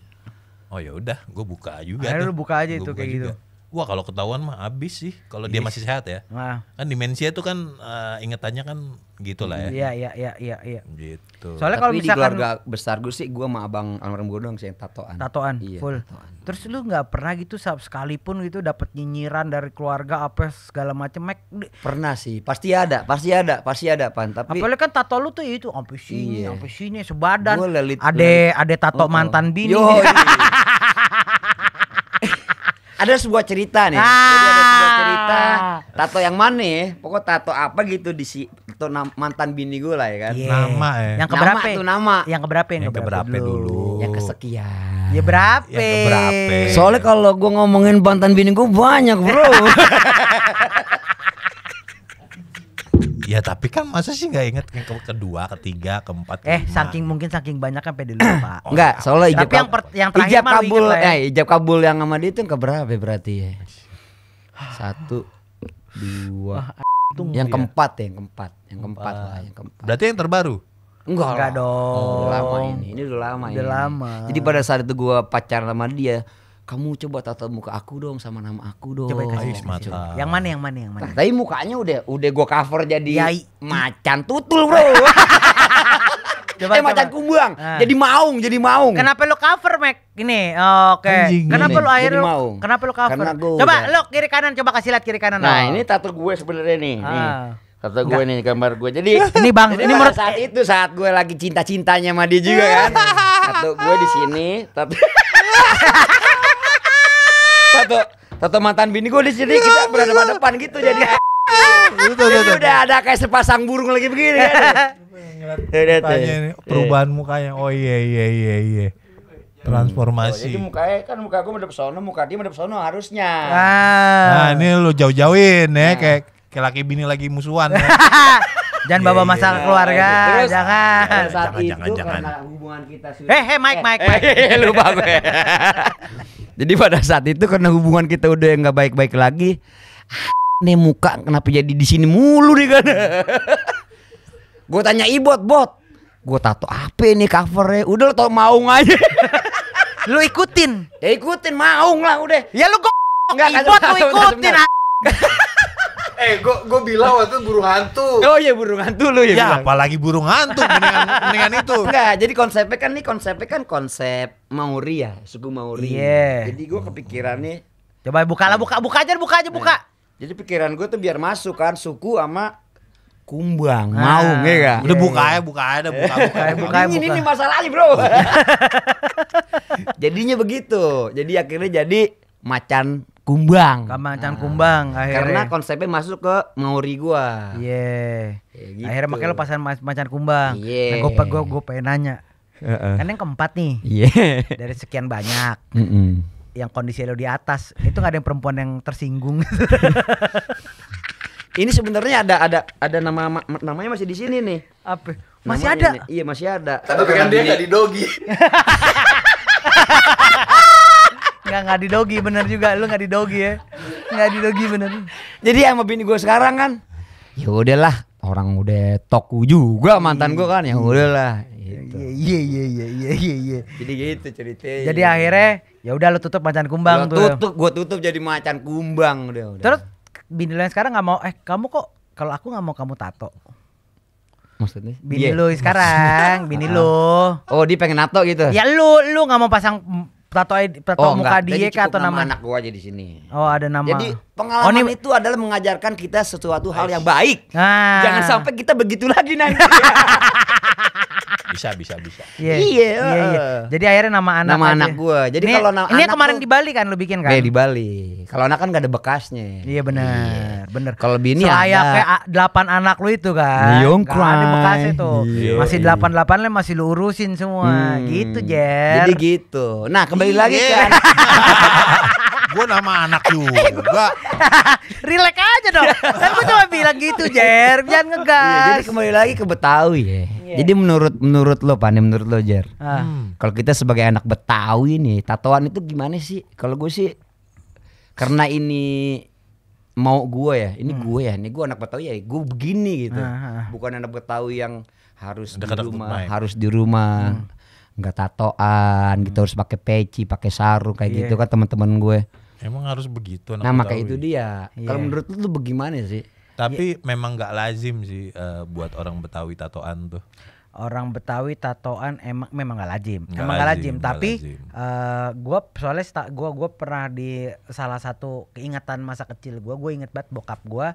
Oh ya udah, gua buka juga. Akhirnya tuh. lu buka aja Gua itu buka kayak juga. gitu. Wah, kalau ketahuan mah abis sih kalau dia masih sehat ya. Nah, Kan demensia itu kan ingetannya kan gitu lah ya. iya. Gitu. Soalnya kalau Tapi di misalkan keluarga besar gue sih gue sama abang almarhum gue doang sih yang tatoan. Iya, full. tatoan. Terus lu nggak pernah gitu sekalipun gitu dapat nyinyiran dari keluarga apa segala macam, Mek? Pernah sih, pasti ada Pan. Tapi Apalagi kan tato lu tuh itu sampai Iya. sini sebadan. Gua lelit- Ade tato mantan bini. Yo, iya. Ada sebuah cerita nih. Jadi ada sebuah cerita tato yang mana ya? Pokok tato apa gitu di tato mantan bini gue lah ya kan. Iya. Nama ya. Yang keberapa? Nama tuh nama. Yang keberapa? Yang keberapa dulu. Yang kesekian. Ya berapa? Yang keberapa? Soalnya kalau gue ngomongin mantan bini gue banyak bro. Ya tapi kan masa sih nggak inget yang kedua, ketiga, keempat, kelima. saking banyak kan pede dulu, Pak. Enggak, soalnya ijab Tapi yang terakhir ijab mah lu kabul, inget lah ya. ijab kabul yang sama dia itu yang keberapa berarti ya? 1, 2, yang keempat lah, yang keempat lah, yang keempat. Berarti yang terbaru. Enggak Enggak lah. dong. Udah lama ini udah lama Udah ini. lama. Jadi pada saat itu gua pacaran sama dia, kamu coba tato muka aku dong sama nama aku dong. Coba kasih, Ais, mata. Yang mana? Nah, tapi mukanya udah gua cover jadi Ya, macan tutul, Bro. Coba. Macan kumbang. Nah. Jadi maung. Kenapa lu cover, Mek? Ini, oke. Anjing, Kenapa ini. lu akhirnya Jadi maung. kenapa lu cover? Karena gua Coba udah- lu kiri kanan, coba kasih lihat kiri kanan. Nah, lo. ini tato gue sebenarnya nih. Nih. Ah. Tato gue nih gambar gue. Jadi Ini, Bang, jadi ini pada menurut saat itu saat gue lagi cinta-cintanya sama dia juga kan. Tato gue di sini, tato mantan bini gue di sini, kita berhadapan-hadapan gitu jadi. Jadi udah ada kayak sepasang burung lagi begini kan. Udah tuh. Mukanya ini, perubahan mukanya. Oh iya. Transformasi. Jadi mukanya kan muka gue madep sono, muka dia madep sono harusnya. Nah, ini lu jauh-jauhin ya kayak laki bini lagi musuhan ya. Jangan bawa masalah keluarga, Terus, jangan. pada saat Jangan, itu jangan. karena hubungan kita sudah Mike. lupa gue. Jadi pada saat itu karena hubungan kita udah nggak baik-baik lagi, nih muka kenapa jadi di sini mulu nih kan? Gue tanya Ibot, gue tato apa nih covernya? Udah lo tau maung aja. Lu ikutin. Ya ikutin maung lah udah. Ya lu Enggak, ibot lu ikutin. Gue bilang waktu itu burung hantu. Oh iya burung hantu lu ya. Ya bilang. apalagi burung hantu mendingan itu. Enggak, jadi konsepnya kan konsep Maori ya, suku Maori. Iya. Jadi gue kepikirannya Coba buka aja. Jadi pikiran gue tuh biar masuk kan suku sama kumbang, maung ya kan? Udah buka aja. Buka. Ini masalahnya bro. Jadinya begitu. Jadi akhirnya jadi macan kumbang. Macan kumbang akhirnya. Karena konsepnya masuk ke Maori gua. Iya. Ya gitu. Akhirnya makanya lu pasang macan kumbang. Iya. Nah, gue pengen nanya. Kan yang keempat nih. Iya. Dari sekian banyak Mm-mm. yang kondisi lo di atas, itu nggak ada yang perempuan yang tersinggung. Ini sebenarnya ada namanya masih di sini nih. Apa? Masih Namanya ada? nih. Iya masih ada. Tapi kan dia nggak di dogi. Nggak di dogi, bener juga. Lu nggak di dogi ya? Nggak di dogi bener. Jadi sama bini gue sekarang kan, ya udahlah, orang udah toku juga mantan gue kan, ya udahlah. Gitu. Iya. Jadi gitu ceritanya. Jadi akhirnya ya udah lu tutup macan kumbang tuh. Gue tutup jadi macan kumbang udah. Terus bini lu yang sekarang nggak mau. Kamu kok kalau aku nggak mau kamu tato. maksudnya? Bini Iya. lu sekarang, bini lu. Oh dia pengen nato gitu? Ya lu nggak mau pasang tato muka enggak. dia Jadi kah cukup atau nama anak gue aja di sini. Oh ada nama. Jadi pengalaman itu adalah mengajarkan kita sesuatu hal yang baik. Nah. Jangan sampai kita begitu lagi nanti. Bisa. Iya. Jadi akhirnya nama anak gua. Jadi kalau nama ini anak kemarin tuh, di Bali kan lu bikin kan? di Bali. Kalau anak kan gak ada bekasnya. Iya benar. Kalau bini kayak 8 anak lu itu kan. Gak ada bekasnya tuh. Masih 8 lah masih lu urusin semua. Gitu, Jer. Jadi gitu. Nah, kembali lagi kan. Gue nama anak juga. Relax aja dong. Kan gue cuma bilang gitu, Jer. Jangan ngegas. Iya, jadi kembali lagi ke Betawi ya. Jadi menurut lo Pan, menurut lo Jer. Kalau kita sebagai anak Betawi nih, tatoan itu gimana sih? Kalau gue sih karena ini mau gue ya, ini gue anak Betawi ya, gue begini gitu. Bukan anak Betawi yang harus di rumah, nggak tatoan, gitu harus pakai peci, pakai sarung kayak gitu kan teman-teman gue. Emang harus begitu anak Nah Betawi. makanya itu dia. Kalau menurut lu tuh bagaimana sih? Tapi memang nggak lazim sih buat orang Betawi tatoan tuh. Orang Betawi tatoan memang gak lazim. Nggak Tapi lazim. gue soalnya gue pernah di salah satu keingatan masa kecil gue inget banget bokap gue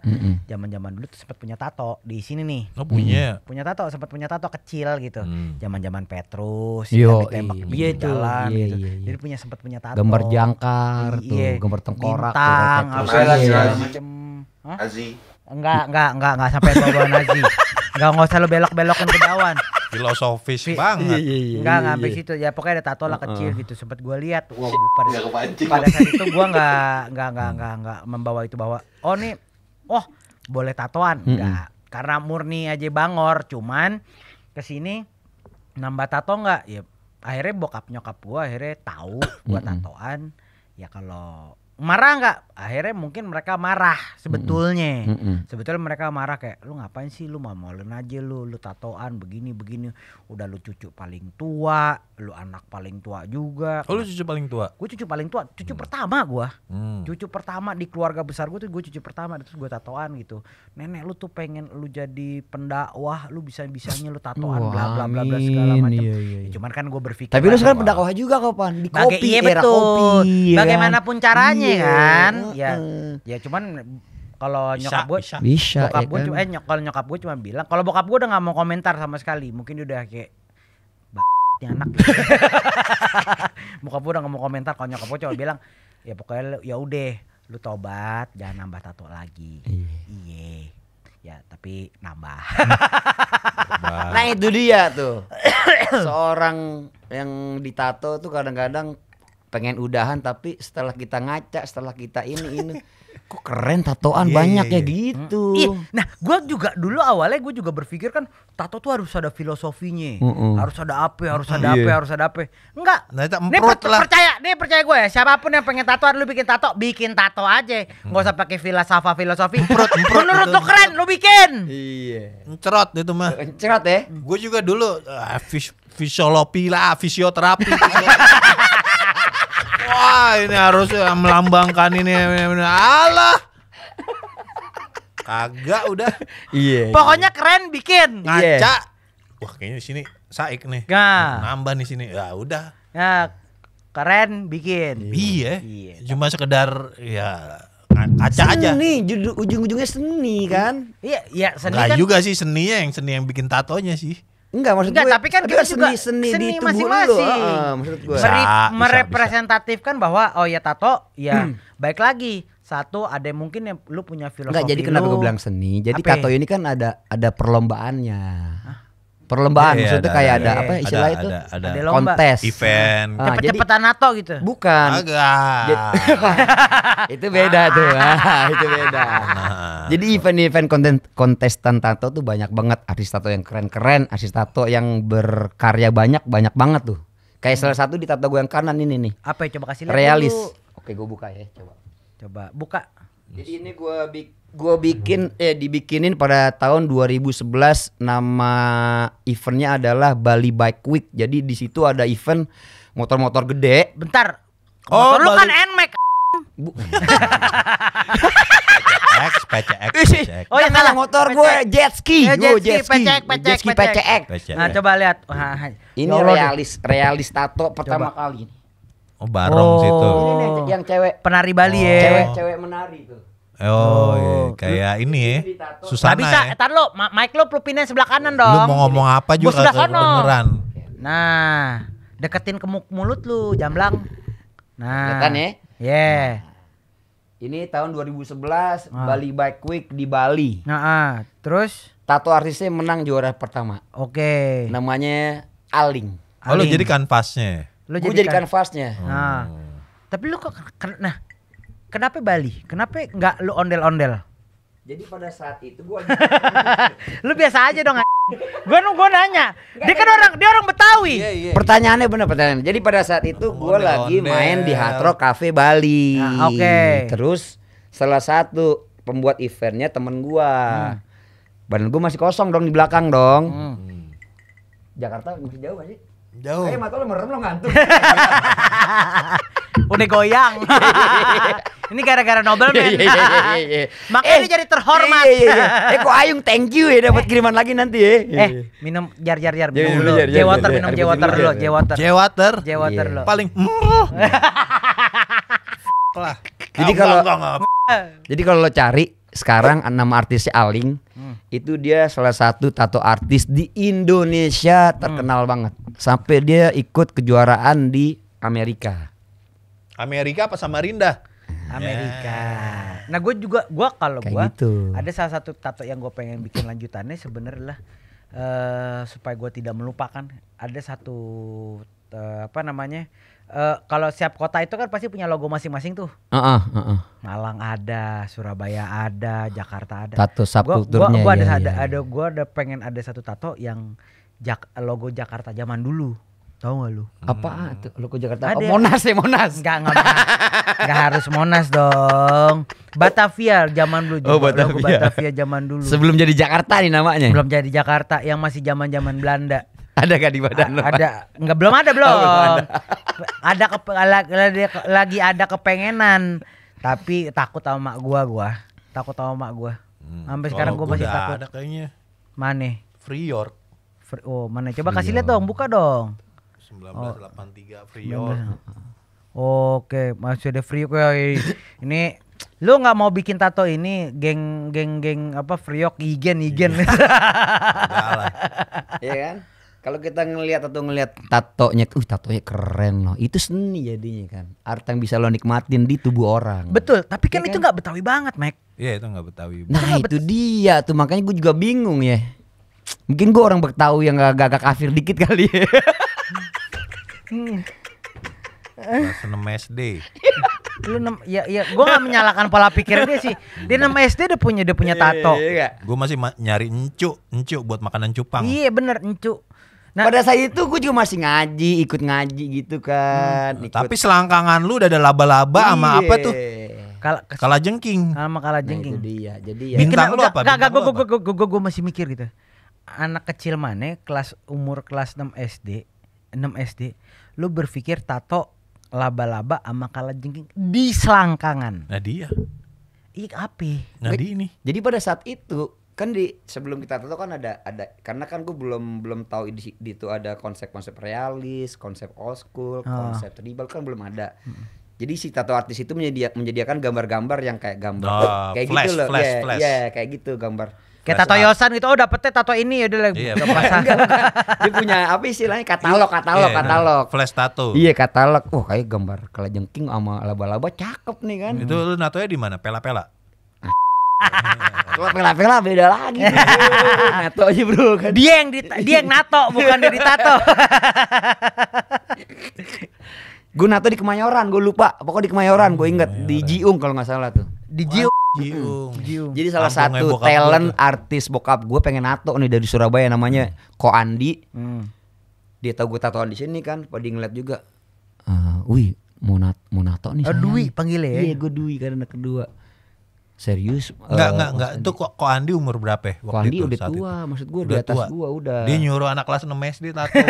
zaman dulu tuh sempat punya tato di sini nih. Oh punya. Sempat punya tato kecil gitu. Zaman Petrus Yo, ditembak iya di jalan iya, gitu. iya. Jadi sempat punya tato. Gambar jangkar tuh, Iya. gambar tengkorak Bintang, tuh, apa Azi. macam. Hah? Azi. Enggak sampai bawa Nazi. Enggak usah lu belok-belokin ke dawan. Filosofis banget. Enggak sampai situ. Ya pokoknya ada tato lah kecil gitu. Sempat gue lihat. Nggak kepancing. Pada saat itu gue enggak membawa itu bahwa boleh tatoan. Enggak. Karena murni aja bangor. Cuman kesini nambah tato enggak? Ya akhirnya bokap nyokap gue akhirnya tahu gue tatoan. Ya kalau marah nggak? Akhirnya mungkin mereka marah sebetulnya. Sebetulnya mereka marah kayak lu ngapain sih, lu mamalin aja lu tatoan begini. Udah lu cucu paling tua, lu anak paling tua juga. Oh lu cucu paling tua? Gue cucu paling tua, cucu pertama gue. Cucu pertama di keluarga besar gue tuh, gue cucu pertama, terus gue tatoan gitu. Nenek lu tuh pengen lu jadi pendakwah, lu bisa-bisanya lu tatoan bla bla bla segala macam. Iya. Cuman kan gue berpikir Tapi lu sekarang pendakwah juga kapan? Di kopi, iya era betul. kopi. Bagaimanapun caranya kan. Iya. Ya cuman kalau nyokap gue Bisa bokap ya gue kan? kalau nyokap gue cuma bilang, kalau bokap gue udah nggak mau komentar sama sekali, mungkin dia udah kayak anak gitu. Bokap gue udah nggak mau komentar. Kalau nyokap gue cuma bilang ya pokoknya ya udah lu tobat, jangan nambah tato lagi. Iya ya tapi nambah. Nah itu dia tuh. Seorang yang ditato tuh kadang-kadang pengen udahan, tapi setelah kita ngaca, setelah kita ini kok keren tatoan banyak ya gitu. Nah gue juga dulu awalnya gue juga berpikir kan tato tuh harus ada filosofinya, harus ada apa, harus ada apa. Enggak. Nah, itu emprot lah. Percaya gue ya, siapapun yang pengen tatoan, lu bikin tato aja, nggak usah pakai filosofi. Menurut lu keren, lu bikin. Iya. Cerot itu mah. Cerot ya. Gue juga dulu fisioterapi. Wah ini harus melambangkan ini. Alah. Kagak udah. Iya. Pokoknya keren bikin. Ngaca. Wah kayaknya di sini saik nih. Nah. Nambah di sini. Ya udah. Ya keren bikin. Iya. Cuma sekedar ya kaca aja. Seni, ujung-ujungnya seni kan? Iya seni Enggak kan. juga sih seni yang bikin tatonya sih. Enggak maksud Enggak, gue. tapi kan kita juga seni di tubuh masing-masing. lu. Maksud gue. Bisa. Merepresentatifkan bahwa tato ya baik lagi. Satu ada mungkin yang lu punya filosofi. Enggak, jadi kenapa gue bilang seni? Jadi Apa? tato ini kan ada perlombaannya. Perlombaan maksudnya kayak ada apa istilah itu? Ada lomba. Kontes. Event. Cepet-cepetan nato gitu. Bukan. Agak. Itu beda tuh. Itu beda. Jadi event kontestan tato tuh banyak banget, artis tato yang keren-keren, artis tato yang berkarya banyak banget tuh. Kayak salah satu di tato gue yang kanan ini nih. Apa ya, coba kasih lihat Realis. dulu. Oke, gue buka ya, Coba buka. Jadi ini gue dibikinin pada tahun 2011. Nama eventnya adalah Bali Bike Week. Jadi di situ ada event motor-motor gede. Bentar. Oh, Motor lu Bali- kan NMAX. PCX. Oh ya salah, motor gue jet ski. Jet Gue ski, jet ski PCX. Nah coba lihat. Wah, Ini ya Allah, realis tato pertama Coba. kali. Oh barong situ. Ini nih yang cewek. penari Bali ya. Cewek menari tuh. Oh, iya. Kayak ini ya. Gak Susana bisa, ya. entar lo, mic lo pindahin sebelah kanan dong. Lu mau ngomong apa Gua juga sebelah kagak sono. kedengeran. Nah, deketin ke mulut lu, jamblang. Nah, Kelihatan ya? Yeah. Ini tahun 2011 Bali Bike Week di Bali. Nah, terus Tato artisnya menang juara pertama. oke. Namanya Aling. Oh, lu Aling. jadi kanvasnya. Lu Gue jadi kanvasnya. Nah, tapi lu kok nah, kenapa Bali? Kenapa nggak lu ondel-ondel? Jadi pada saat itu gue Lu biasa aja dong. Gua nanya. Dia kan orang Betawi. pertanyaannya bener pertanyaan. Jadi pada saat itu gue lagi main di Hard Rock Cafe Bali. Nah, oke. Terus salah satu pembuat eventnya temen gue. Badan gue masih kosong dong di belakang dong. Jakarta masih jauh gak sih? Jauh. Mata lo merem lo ngantuk. Udah goyang. Ini gara-gara Nobel Man. Makanya dia jadi terhormat. Kok Ayung thank you ya dapat kiriman lagi nanti ya. Minum jar minum Jar, dulu. jar, J-water jar, minum jar, J-water jar, dulu, jar. J-water. J-water. J-water Iya. dulu. Paling lah. Jadi kalau lo cari sekarang nama artisnya Aling, itu dia salah satu tato artis di Indonesia terkenal banget. Sampai dia ikut kejuaraan di Amerika. Amerika apa Samarinda? Amerika. Nah, kalau Kayak gue gitu. ada salah satu tato yang gue pengen bikin lanjutannya sebenarnya supaya gue tidak melupakan. Ada satu kalau setiap kota itu kan pasti punya logo masing-masing tuh. Malang ada, Surabaya ada, Jakarta ada. Tato subkulturnya. Gua ya. ada pengen ada satu tato yang logo Jakarta zaman dulu. Tahu gak lu? Apa tuh logo Jakarta? Ada. Oh, Monas ya Monas. Enggak harus Monas dong. Batavia zaman dulu. Oh, Logo Batavia. Batavia zaman dulu. Sebelum jadi Jakarta nih namanya. Belum jadi Jakarta yang masih zaman-zaman Belanda. Ada gak di badan lo? Ada belum ada. belum Lagi ada kepengenan tapi takut sama mak gua. Takut sama mak gua. Sampai sekarang gua masih takut. Ada kayaknya. Mana? Free York. Oh, mana? Coba kasih lihat dong, buka dong. 1983 Free York. Oke, masih ada Free York. Ini lu nggak mau bikin tato ini geng apa Free York Igen. Iya kan? Kalau kita ngelihat tatonya, tatonya keren loh. Itu seni jadinya kan. Art yang bisa lo nikmatin di tubuh orang. Betul, tapi kan Iya itu kan? nggak Betawi banget, Mek. Iya, itu enggak Betawi. Nah itu dia tuh, makanya gue juga bingung ya. Mungkin gue orang Betawi yang agak kafir dikit kali ya. Kelas 6 SD. Ya gue nggak menyalahkan pola pikir dia sih. Dia 6 SD udah punya tato. Gue masih nyari encu buat makanan cupang. Iya bener, encu. Nah, Pada saat itu gue juga masih ikut ngaji gitu kan. Tapi selangkangan lu udah ada laba-laba sama apa tuh? Kalajengking. sama kalajengking. Nah, itu dia. Jadi ya. Bintang lu apa? Gue masih mikir gitu. Anak kecil mana umur kelas 6 SD, lu berpikir tato laba-laba sama kalajengking di selangkangan. Nah dia. Apa? Nah dia ini. Jadi pada saat itu kan sebelum kita tato kan ada karena kan gue belum tahu di itu ada konsep realis, konsep old school, konsep tribal kan belum ada. Jadi si tato artis itu menyediakan gambar-gambar yang kayak gambar kayak flash, gitu loh. flash. Iya, kayak gitu gambar. Kayak tato Yosan gitu, dapetnya tato ini ya udah lagi. Iya, pasang. Dia punya apa istilahnya katalog. Flash tato. Iya katalog. Oh kayak gambar kalajengking sama laba-laba cakep nih kan. Itu lu natonya di mana? Pela-pela. Kalau pela-pela beda lagi. Nato aja bro kan. Dia yang nato, bukan dia ditato. Gue nato di Kemayoran, gue lupa. Pokoknya di Kemayoran, gue inget di Jiung kalau nggak salah tuh. Di Jiung. Jadi salah Kampungnya satu bokap talent gua artis bokap gue pengen nato nih dari Surabaya namanya Ko Andi. Dia tahu gue tatoan di sini kan, pada ngeliat juga. Wih, mau nato nih. Dwi panggilnya ya. Iya, gue Dwi karena anak kedua. Serius? Enggak. Itu kok Andi umur berapa ya? Ko Andi udah tua, maksud gue di atas gue udah. Dia nyuruh anak kelas 6 SD tato.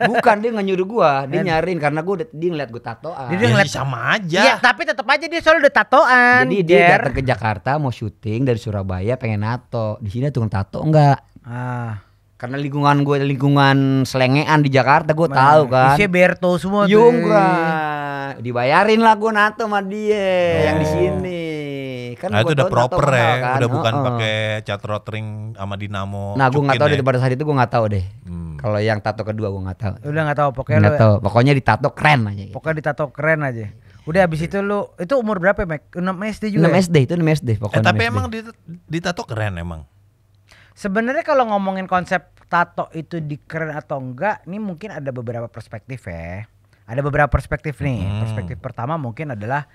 Bukan, dia nggak nyuruh gue, dia nyariin karena dia ngeliat gue tatoan. Dia ngeliat sama aja. Iya, tapi tetap aja dia soalnya udah tatoan. Jadi dia datang ke Jakarta mau syuting dari Surabaya pengen nato. Di sini tukang tato enggak? Karena lingkungan selengean di Jakarta gue tahu kan. Isinya Berto semua Yunggra. Dibayarin lah gue nato sama dia yang di sini. kan Nah, itu gua udah tahu proper tato ya, mahal kan. udah bukan Heeh. pakai cat rod ring sama dinamo. Nah, gue nggak cukin tahu ya. deh pada saat itu gue nggak tahu deh. Kalau yang tato kedua gue nggak tahu. Udah nggak tahu pokoknya Nggak lu. tahu. Pokoknya ditato keren aja. Gitu. Pokoknya ditato keren aja. Udah habis itu lu itu umur berapa, Mek? 6 SD juga. 6 ya? SD itu 6 SD pokoknya. Tapi 6 SD. emang ditato keren emang. Sebenarnya kalau ngomongin konsep tato itu di keren atau enggak, ini mungkin ada beberapa perspektif ya. Ada beberapa perspektif nih. Perspektif pertama mungkin adalah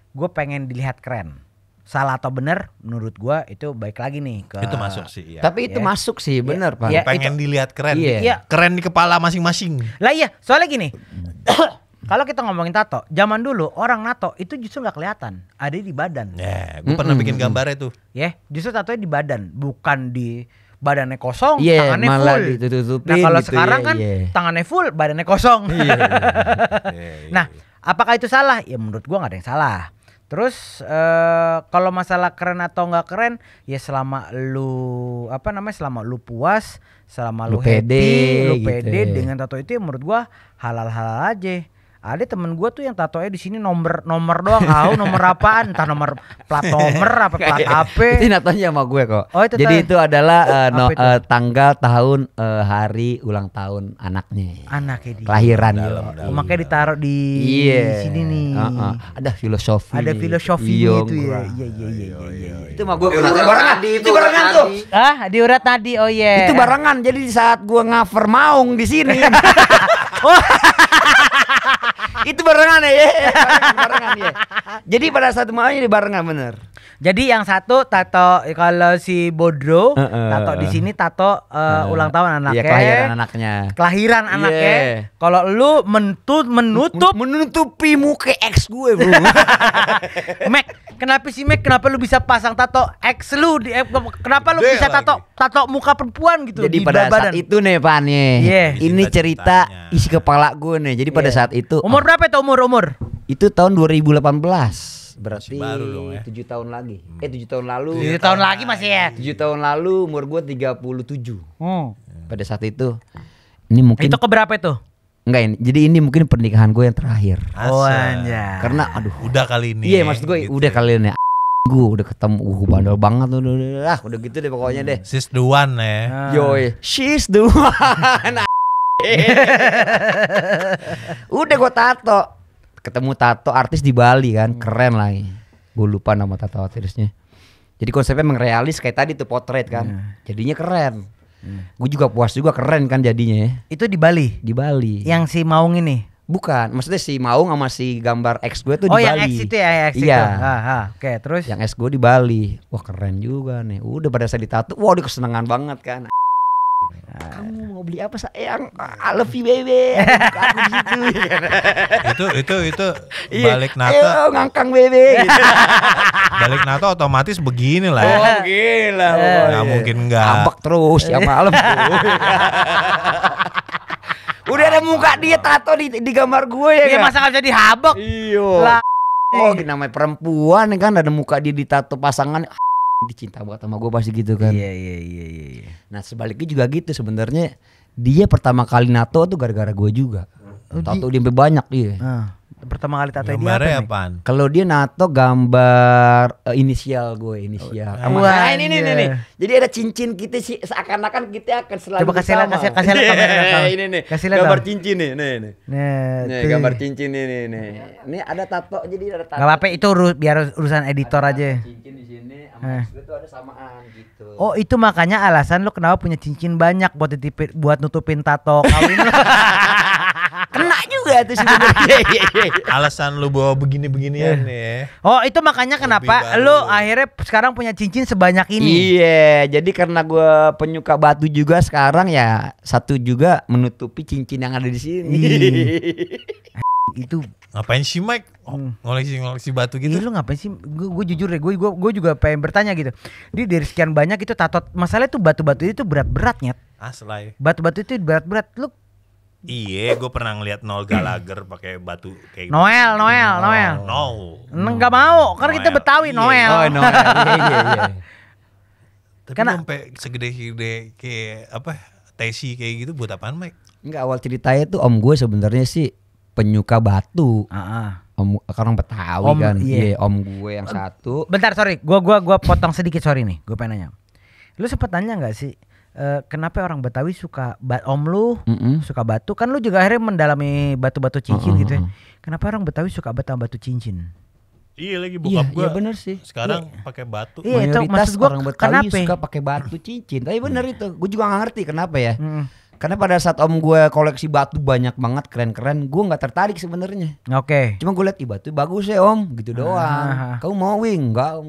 gue pengen dilihat keren. Salah atau benar menurut gue itu baik lagi nih ke Itu masuk sih. Iya. Tapi itu masuk sih, bener Pak. Iya. Pengen dilihat keren. Iya. Keren di kepala masing-masing. Lah iya, soalnya gini. Kalau kita ngomongin tato, zaman dulu orang nato itu justru nggak kelihatan, ada di badan. Ya, gue pernah bikin gambarnya tuh. Ya, justru tatonya di badan, bukan di badannya kosong, Iya, tangannya malah full. ditutupin Nah, kalau gitu, sekarang iya, kan iya. tangannya full, badannya kosong. Iya. Nah, apakah itu salah? Ya menurut gua nggak ada yang salah. Terus kalau masalah keren atau nggak keren, ya selama lu selama lu puas, selama lu, Lu pede, happy, lu gitu pede ya. dengan tato itu, ya menurut gua halal-halal aja. Ada temen gua tuh yang tatonya di sini nomor doang, nomor apaan? Entah nomor plat nomor apa plat HP. Itu natonya sama gue kok. Oh, itu Jadi tahu. itu adalah Apa itu? tanggal tahun hari ulang tahun anaknya. Anaknya dia. Kelahiran Dalam. yo. Makanya ditaruh di sini nih. Ada filosofi. Ada nih. filosofinya Iya, itu ya. gua. Iya. Itu mah gue barengan. Itu barengan tuh. Ah, di urat nadi. Oh iya. Itu barengan. Jadi di saat gua ngaver maung di sini. Itu barengan ya. Barengan ya. Jadi pada saat maunya di barengan bener. Jadi yang satu tato kalau si Bodro tato di sini tato ulang tahun anaknya. Iya, kelahiran anaknya. Kelahiran anaknya. Iya. Kalau lu menutupi muka ex gue, Bro. Mac, kenapa sih Mac? Kenapa lu bisa pasang tato ex lu kenapa lu Dia bisa lagi. tato muka perempuan gitu Jadi di pada badan? saat itu nih Pan nih. Iya. Ini cerita Cita-citanya. isi kepala gue nih. Jadi pada Iya. saat itu Umur berapa itu umur? itu tahun 2018. Berarti Masih baru dong ya. 7 tahun lagi. 7 tahun lalu. 7 tahun lagi masih ya. 7 tahun lalu umur gue 37. Hmm. Pada saat itu ini mungkin Itu keberapa itu? enggak ini. Jadi ini mungkin pernikahan gue yang terakhir. Oh Asa. anjay. Karena aduh. Udah kali ini. Iya maksud gue gitu. udah kalian ya. Gue udah ketemu bandel banget udah gitu deh pokoknya deh. Sis the one ya. Yoi, she's the one. Udah gue tato. Ketemu tato artis di Bali kan, keren lagi. Gue lupa nama tato artisnya. Jadi konsepnya emang realis kayak tadi tuh potret kan. Jadinya keren. Gue juga puas juga keren kan jadinya ya. Itu di Bali. Di Bali. Yang si Maung ini. Bukan, maksudnya si Maung sama si gambar ex gue tuh Oh di yang Bali. X itu ya, X Iya. itu. Oke, terus Yang ex gue di Bali. Wah keren juga nih. Udah pada saat ditato, wah udah kesenangan banget kan. Kamu mau beli apa sayang? I love you baby. Aku di situ. Itu Iya. balik nato. Ayo ngangkang bebe. Gitu. Balik nato otomatis begini lah. Oh gila. Nggak mungkin enggak. Ambak terus ya malam tuh. Udah ada muka dia tato di gambar gue ya. Iya kan? masa nggak bisa dihabok? Iya. Lah. Oh namanya perempuan kan ada muka dia ditato pasangan. Dicinta banget sama gue pasti gitu kan. Iya. Nah sebaliknya juga gitu sebenarnya dia pertama kali nato tuh gara-gara gue juga. Tato dia sampai banyak dia. Pertama kali tato dia Gambarnya apa nih? apaan? Kalau dia nato gambar inisial gue inisial. Sama- Wah, Nah, ini anjay. nih. Jadi ada cincin kita sih seakan-akan kita akan selalu Coba kasih lihat, bersama. kasih lihat kamera. Ini nih. Kasih lihat gambar dong. cincin nih. Nih. Nih tuh. gambar cincin nih. Ini ada tato jadi ada tato. Nggak apa-apa itu biar urusan editor aja. Cincin di sini sama ex gue tuh ada samaan gitu. Oh itu makanya alasan lu kenapa punya cincin banyak buat nutupin tato kawin lu. Kena juga tuh sebenarnya. Alasan lu bawa begini-beginian nih ya. Oh itu makanya kenapa baru. lu akhirnya sekarang punya cincin sebanyak ini. Iya, jadi karena gue penyuka batu juga sekarang ya satu juga menutupi cincin yang ada di sini. Itu Ngapain sih Mike? Ngoleksi batu Iya gitu. lu ngapain sih? Gue jujur deh, gue juga pengen bertanya gitu. Dia dari sekian banyak itu tato, masalahnya tuh batu-batu itu berat-beratnya. Aslay. Batu-batu itu berat-berat. Lu Iya, gue pernah ngeliat Noel Gallagher pakai batu kayak Noel. No. Enggak mau, karena kita Noel. Betawi Iya. Noel. Oh no, iya. Tapi Karena- sampai segede-gede kayak apa? Tesi kayak gitu buat apaan Mike? Enggak awal ceritanya tuh om gue sebenarnya sih penyuka batu. orang Betawi Om, kan. iya. Iya, om gue yang satu. Bentar, sorry, gua potong sedikit, sorry nih, gue pengen nanya. Lu sempet nanya nggak sih, kenapa orang Betawi suka om lu suka batu? Kan lu juga akhirnya mendalami batu-batu cincin gitu ya. Kenapa orang Betawi suka batu cincin? Iya lagi bokap gue. Iya bener sih. Sekarang pakai batu. Iya, itu Mayoritas maksud gua orang Betawi kenapa? suka pakai batu cincin. Tapi bener itu. Gue juga gak ngerti kenapa ya. Karena pada saat om gue koleksi batu banyak banget keren-keren, gue nggak tertarik sebenarnya. Oke. Cuma gue liat batu bagus ya om, gitu doang. Kamu mau wing? Enggak.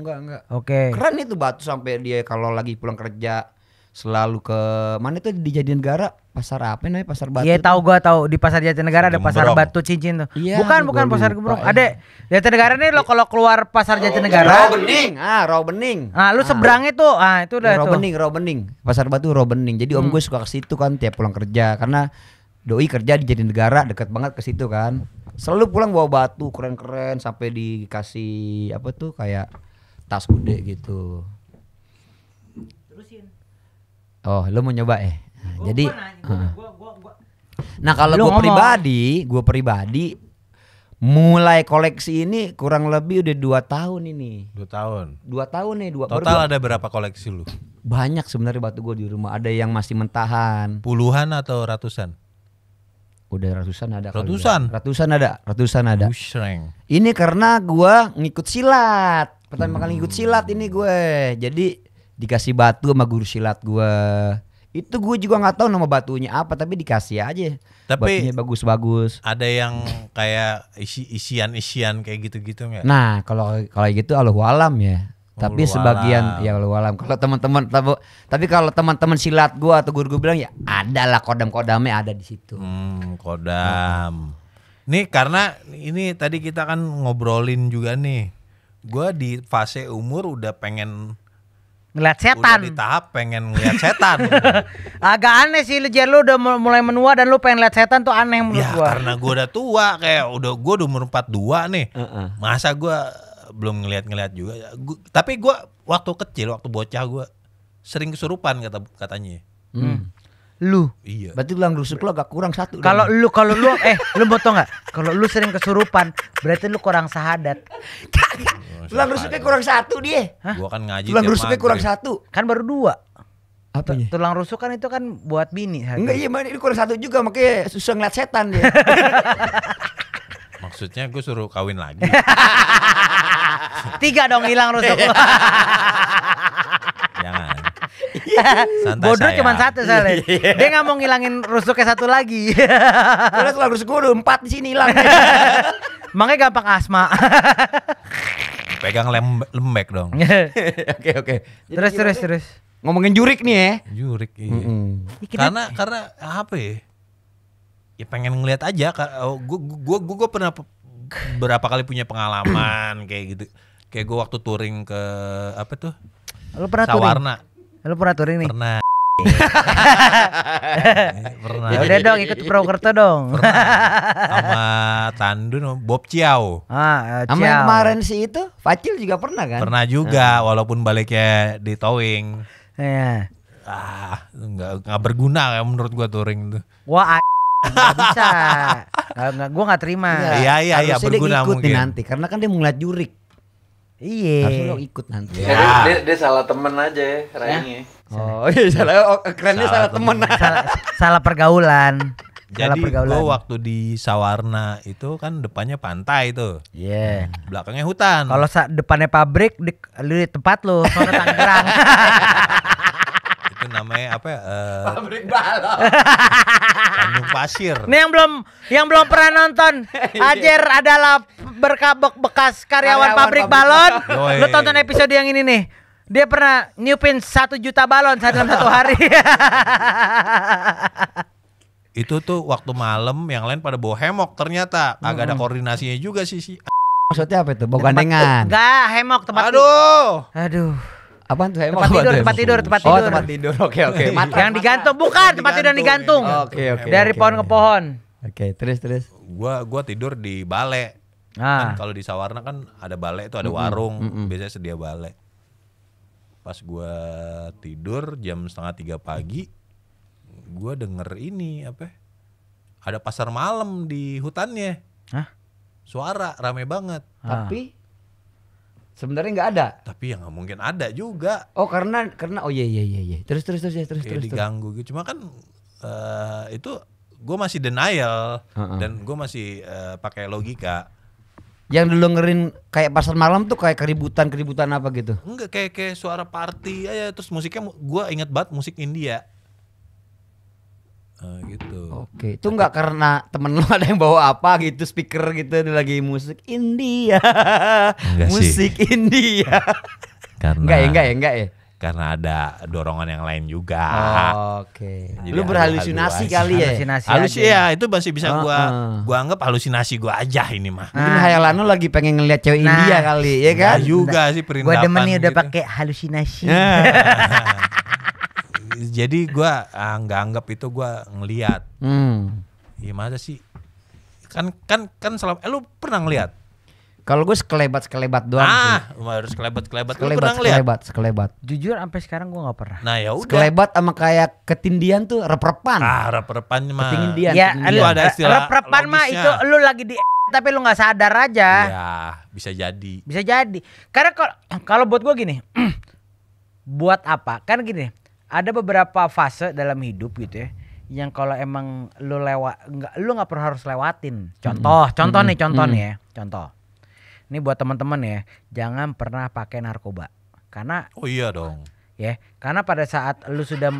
Oke. Keren itu batu sampai dia kalau lagi pulang kerja selalu ke mana itu di Jatinegara, pasar apa namanya, pasar batu. Iya tahu, gua tahu di pasar Jatinegara ada pasar Gembrong. batu cincin tuh. Iya, bukan gua pasar lupa Gembrong. ya. Ada Jatinegara nih lo kalau keluar pasar Jatinegara. Raw bening. Nah, lu seberangnya tuh, itu udah tuh. Raw bening. Pasar batu Raw bening. Jadi om gue suka ke situ kan tiap pulang kerja karena doi kerja di Jatinegara, deket banget ke situ kan. Selalu pulang bawa batu keren-keren sampai dikasih apa tuh kayak tas gede gitu. Oh, lu mau nyoba ya? Nah, jadi nah kalau gue pribadi mulai koleksi ini kurang lebih udah 2 tahun ini. 2 tahun. 2 tahun nih, Total ada berapa koleksi lu? banyak sebenarnya batu gue di rumah. Ada yang masih mentahan. Puluhan atau ratusan? Udah ratusan ada. kali Ratusan? ya. Ratusan ada. Bushrank. Ini karena gua ngikut silat. Pertama kali ngikut silat ini gue. Jadi dikasih batu sama guru silat gue. Itu gue juga nggak tahu nama batunya apa, tapi dikasih aja. Tapi batunya bagus-bagus. ada yang kayak isian kayak gitu-gitu nggak? Nah kalau gitu Allahu alam ya. Tapi Allahu sebagian alam. ya Allahu alam. Kalau teman-teman tapi kalau teman-teman silat gue atau guru gue bilang ya ada lah kodam-kodamnya ada di situ. Kodam. Nih karena ini tadi kita kan ngobrolin juga nih. Gua di fase umur udah pengen Ngeliat udah setan. di tahap pengen ngeliat setan. Agak aneh sih lu lu udah mulai menua dan lu pengen lihat setan tuh aneh menurut Ya gua. karena gua udah tua, kayak gua udah umur 42 nih. Masa gua belum ngeliat juga. Tapi gua waktu kecil, waktu bocah gua sering kesurupan katanya. Lu. Iya. Berarti tulang rusuk lo agak kurang satu. Kalau dong. lu lu mau tau nggak? Kalau lu sering kesurupan, berarti lu kurang sahadat. tulang rusuknya kurang satu dia. Gua kan ngaji. Tulang tiap rusuknya kurang maghrib. satu. Kan baru 2. Apanya? Tulang rusuk kan itu kan buat bini. Enggak iya, ini kurang satu juga makanya susah ngeliat setan dia. Maksudnya gue suruh kawin lagi. 3 dong hilang rusuk lu. Jangan. Santai Bodoh sayang. cuma 1 soalnya. Dia nggak mau ngilangin rusuknya 1 lagi. Karena tulang rusuk gua udah 4 di sini hilang. Makanya gampang asma. Pegang lembek dong. Oke. Terus. Ngomongin jurik nih ya. Jurik. Iya. Karena apa ya? Ya pengen ngeliat aja. Gue pernah berapa kali punya pengalaman kayak gitu. Kayak gue waktu touring ke apa tuh? Lu pernah Sawarna. Lu pernah touring nih? Pernah. Pernah. Ya udah dong ikut Purwokerto dong. Sama Tandun, Bob Ciao. Sama yang kemarin sih itu Facil juga pernah kan? Pernah juga walaupun baliknya di towing. Iya. Nggak berguna ya menurut gua touring itu. Wah, nggak bisa. Nggak, gua nggak terima. Iya Harusnya berguna dia ikutin mungkin. nanti karena kan dia mau ngeliat jurik. Iya. Harusnya lo ikut nanti. Dia salah temen aja ya, Raingnya. Oh iya salah, kerennya salah temen. Salah pergaulan. Salah Jadi pergaulan. gua waktu di Sawarna itu kan depannya pantai tuh. Iya. Belakangnya hutan. Kalau depannya pabrik lu di tempat lu, sono Tangerang. Itu namanya apa ya? Pabrik balon. Tanjung Pasir. Nih yang belum pernah nonton, Ajer adalah bekas karyawan pabrik balon. Yoi. Lu tonton episode yang ini nih. Dia pernah nyupin 1 juta balon dalam 1 hari. Itu tuh waktu malam yang lain pada bawa hemok ternyata. Kagak ada koordinasinya juga sih. Maksudnya apa itu? Bawa gandengan. Enggak, hemok tempat. Aduh. Apaan tuh Tempat tidur. Oh tempat tidur. Oke. Yang digantung bukan tempat tidur yang digantung. Oke. Dari pohon ke pohon. Oke, terus. Gua tidur di balai. Nah, Kan kalau di Sawarna kan ada balai itu ada warung, biasanya sedia balai. Pas gua tidur jam 2:30 pagi, gua denger ini apa? Ada pasar malam di hutannya. Hah? Suara rame banget. Tapi sebenarnya nggak ada. Tapi ya nggak mungkin ada juga. Oh karena oh iya. Terus Diganggu gitu. Cuma kan itu gue masih denial dan gue masih pakai logika. Yang dulu ngerin kayak pasar malam tuh kayak keributan apa gitu. Enggak, kayak suara party aja. Terus musiknya gue inget banget musik India. Gitu. Oke, itu enggak karena temen lu ada yang bawa apa gitu, speaker gitu lagi musik India. Musik India. Karena enggak ya. Karena ada dorongan yang lain juga. Oke. Jadi Lu berhalusinasi kali ya. Halusinasi ya, itu masih bisa gua anggap halusinasi gua aja ini mah. Mungkin hayalan lu lagi pengen ngeliat cewek India kali, ya kan? Juga sih perindapan. Gua demen nih udah gitu. pakai halusinasi. Jadi gua nggak anggap itu gua ngelihat. Gimana sih? Kan selama lu pernah ngelihat? Kalau gue sekelebat doang sih. Harus sekelebat. Lu pernah ngelihat? Sekelebat. Jujur sampai sekarang gua nggak pernah. Nah ya udah. Sekelebat sama kayak ketindian tuh rep-repan. Rep-repan mah. Ketindian. Ya, itu ada istilah rep-repan mah logisnya. itu lu lagi di tapi lu nggak sadar aja. Ya, bisa jadi. Bisa jadi. Karena kalau buat gua gini, buat apa? Kan gini, ada beberapa fase dalam hidup gitu ya, yang kalau emang lu lu nggak perlu harus lewatin. Contoh nih ya, contoh. Ini buat teman-teman ya, jangan pernah pakai narkoba. Karena Oh iya dong. ya, karena pada saat lu sudah